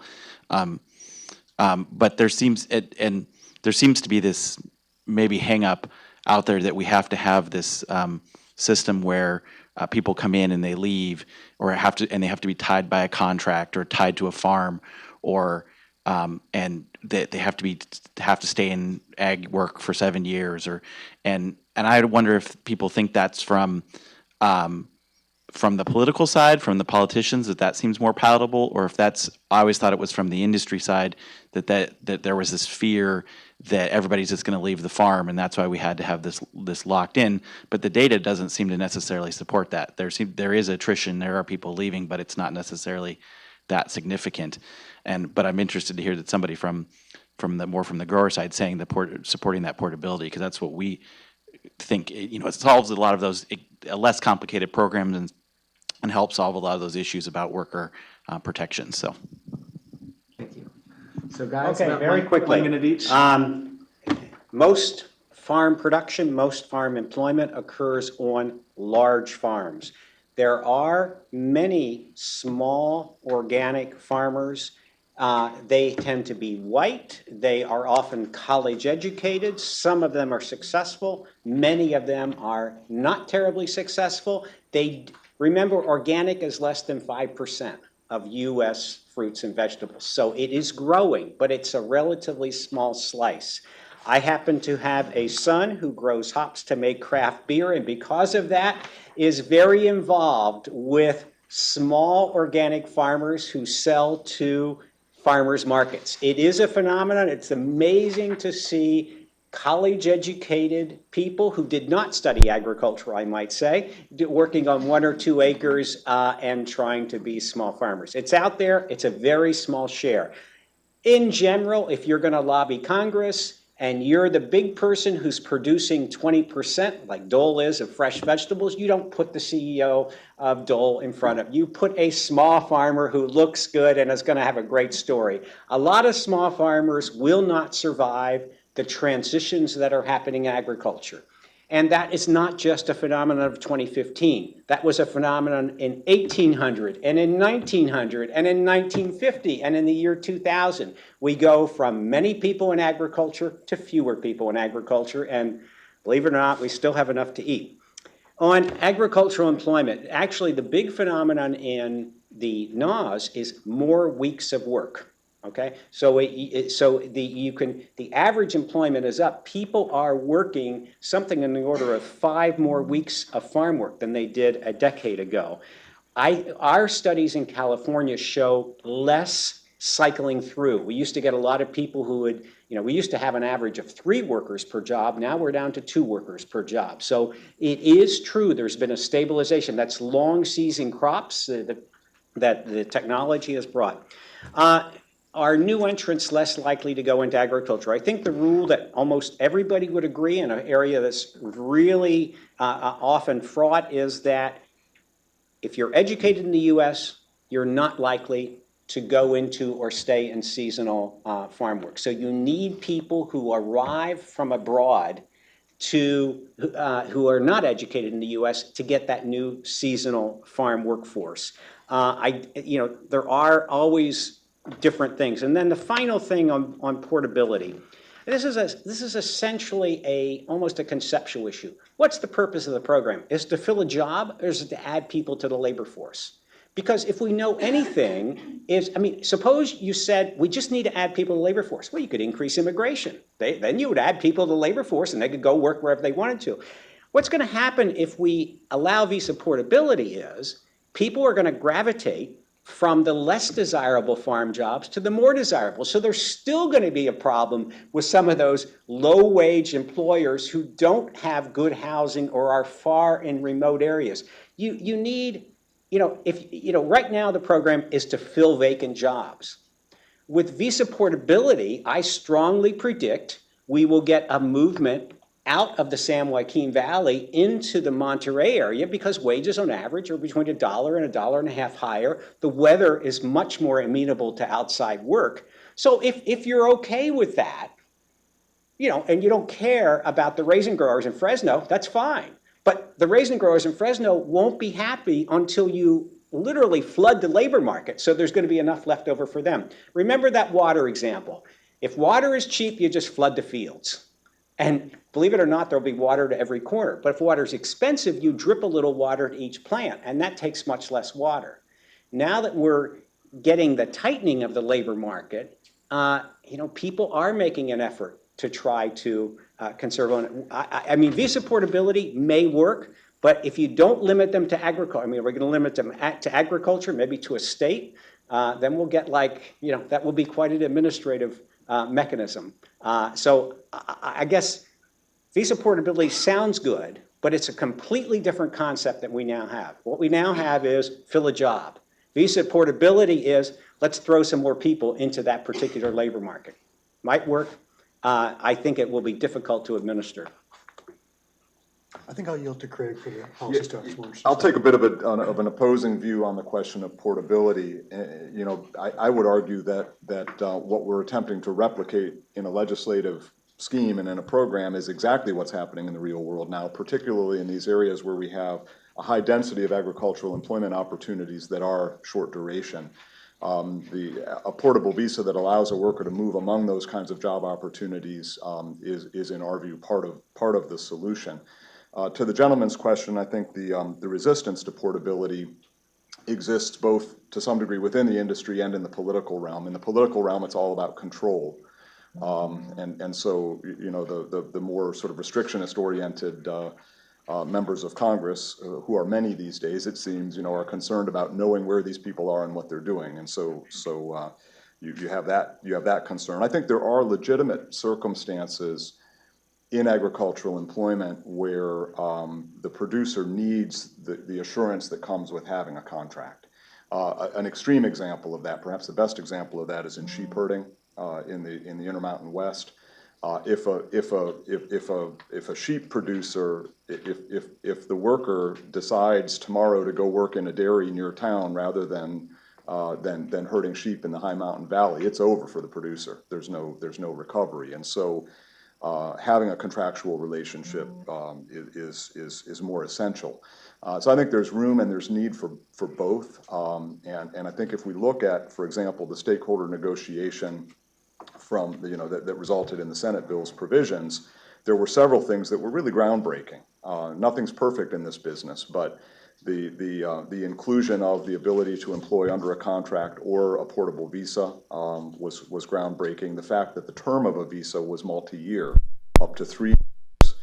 But there seems to be this maybe hang up out there that we have to have this system where people come in and they leave, or they have to be tied by a contract or tied to a farm, or and they have to stay in ag work for 7 years, and I wonder if people think that's from the political side, from the politicians, that seems more palatable, or if that's, I always thought it was from the industry side, that there was this fear that everybody's just going to leave the farm, and that's why we had to have this locked in. But the data doesn't seem to necessarily support that. There is attrition, there are people leaving, but it's not necessarily that significant. But I'm interested to hear that somebody from the grower side saying supporting that portability, because that's what we think. It solves a lot of those less complicated programs and helps solve a lot of those issues about worker protections. So. Thank you. So guys, Okay, about very quickly. 1 minute each. Most farm production, most farm employment occurs on large farms. There are many small organic farmers. They tend to be white. They are often college educated. Some of them are successful. Many of them are not terribly successful. Remember, organic is less than 5% of U.S. fruits and vegetables. So it is growing, but it's a relatively small slice. I happen to have a son who grows hops to make craft beer, and because of that, is very involved with small organic farmers who sell to farmers markets. It is a phenomenon. It's amazing to see college-educated people who did not study agriculture, I might say, working on 1 or 2 acres and trying to be small farmers. It's out there. It's a very small share. In general, if you're going to lobby Congress and you're the big person who's producing 20%, like Dole is, of fresh vegetables, you don't put the CEO of Dole in front of you. You put a small farmer who looks good and is going to have a great story. A lot of small farmers will not survive the transitions that are happening in agriculture. And that is not just a phenomenon of 2015. That was a phenomenon in 1800 and in 1900 and in 1950 and in the year 2000. We go from many people in agriculture to fewer people in agriculture, and believe it or not, we still have enough to eat. On agricultural employment, actually the big phenomenon in the NAWS is more weeks of work. Okay, so the average employment is up. People are working something in the order of 5 more weeks of farm work than they did a decade ago. Our studies in California show less cycling through. We used to get a lot of people who would, we used to have an average of 3 workers per job. Now we're down to 2 workers per job. So it is true there's been a stabilization. That's long season crops that the technology has brought. Are new entrants less likely to go into agriculture? I think the rule that almost everybody would agree in an area that's really often fraught is that if you're educated in the U.S., you're not likely to go into or stay in seasonal farm work. So you need people who arrive from abroad who are not educated in the U.S. to get that new seasonal farm workforce. There are always different things. And then the final thing on portability. This is essentially almost a conceptual issue. What's the purpose of the program? Is it to fill a job, or is it to add people to the labor force? Because if we know anything, suppose you said we just need to add people to the labor force. Well, you could increase immigration. Then you would add people to the labor force and they could go work wherever they wanted to. What's going to happen if we allow visa portability is people are going to gravitate from the less desirable farm jobs to the more desirable. So there's still going to be a problem with some of those low-wage employers who don't have good housing or are far in remote areas. You need right now the program is to fill vacant jobs. With visa portability, I strongly predict we will get a movement out of the San Joaquin Valley into the Monterey area because wages on average are between $1 and $1.50 higher. The weather is much more amenable to outside work. So if you're okay with that, and you don't care about the raisin growers in Fresno, that's fine. But the raisin growers in Fresno won't be happy until you literally flood the labor market. So there's going to be enough left over for them. Remember that water example. If water is cheap, you just flood the fields. And believe it or not, there'll be water to every corner. But if water is expensive, you drip a little water to each plant, and that takes much less water. Now that we're getting the tightening of the labor market, people are making an effort to try to conserve on it. I mean, visa portability may work, but if you don't limit them to agriculture, we're going to limit them to agriculture, maybe to a state, then we'll get that will be quite an administrative mechanism. So I guess visa portability sounds good, but it's a completely different concept that we now have. What we now have is fill a job. Visa portability is let's throw some more people into that particular labor market. Might work. I think it will be difficult to administer. I think I'll yield to Craig for the policy stuff. I'll take a bit of an opposing view on the question of portability. I would argue that what we're attempting to replicate in a legislative scheme and in a program is exactly what's happening in the real world now, particularly in these areas where we have a high density of agricultural employment opportunities that are short duration. A portable visa that allows a worker to move among those kinds of job opportunities is in our view, part of the solution. To the gentleman's question, I think the resistance to portability exists both to some degree within the industry and in the political realm. In the political realm, it's all about control. And so, the more sort of restrictionist-oriented members of Congress, who are many these days, it seems, are concerned about knowing where these people are and what they're doing. And so you have that concern. I think there are legitimate circumstances in agricultural employment where the producer needs the assurance that comes with having a contract. An extreme example of that, perhaps the best example of that, is in sheep herding in the Intermountain West. If a sheep producer, if the worker decides tomorrow to go work in a dairy near town rather than herding sheep in the high mountain valley, it's over for the producer. There's no recovery, and so having a contractual relationship is more essential. So I think there's room and there's need for both, and I think if we look at, for example, the stakeholder negotiation from that resulted in the Senate bill's provisions, there were several things that were really groundbreaking. Nothing's perfect in this business, but the inclusion of the ability to employ under a contract or a portable visa was groundbreaking. The fact that the term of a visa was multi-year, up to 3 years,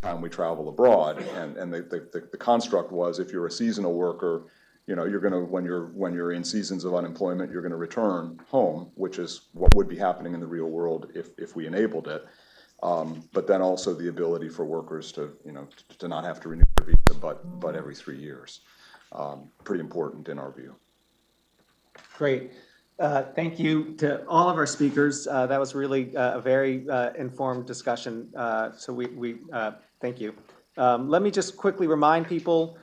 time we travel abroad, and the construct was if you're a seasonal worker, you're going to, when you're in seasons of unemployment, you're going to return home, which is what would be happening in the real world if we enabled it. But then also the ability for workers to not have to renew their visa, but every 3 years. Pretty important in our view. Great. Thank you to all of our speakers. That was really a very informed discussion. So we thank you. Let me just quickly remind people.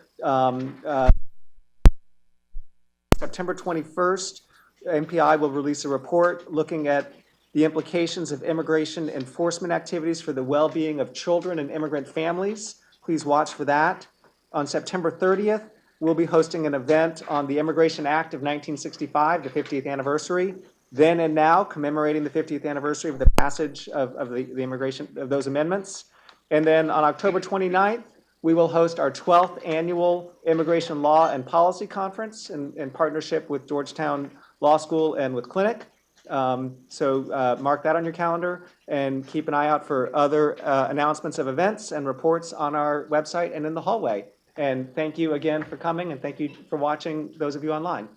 September 21st, MPI will release a report looking at the implications of immigration enforcement activities for the well-being of children and immigrant families. Please watch for that. On September 30th, we'll be hosting an event on the Immigration Act of 1965, the 50th anniversary. Then and now, commemorating the 50th anniversary of the passage of the immigration of those amendments. And then on October 29th, we will host our 12th annual Immigration Law and Policy Conference in partnership with Georgetown Law School and with Clinic. So mark that on your calendar and keep an eye out for other announcements of events and reports on our website and in the hallway. And thank you again for coming, and thank you for watching, those of you online.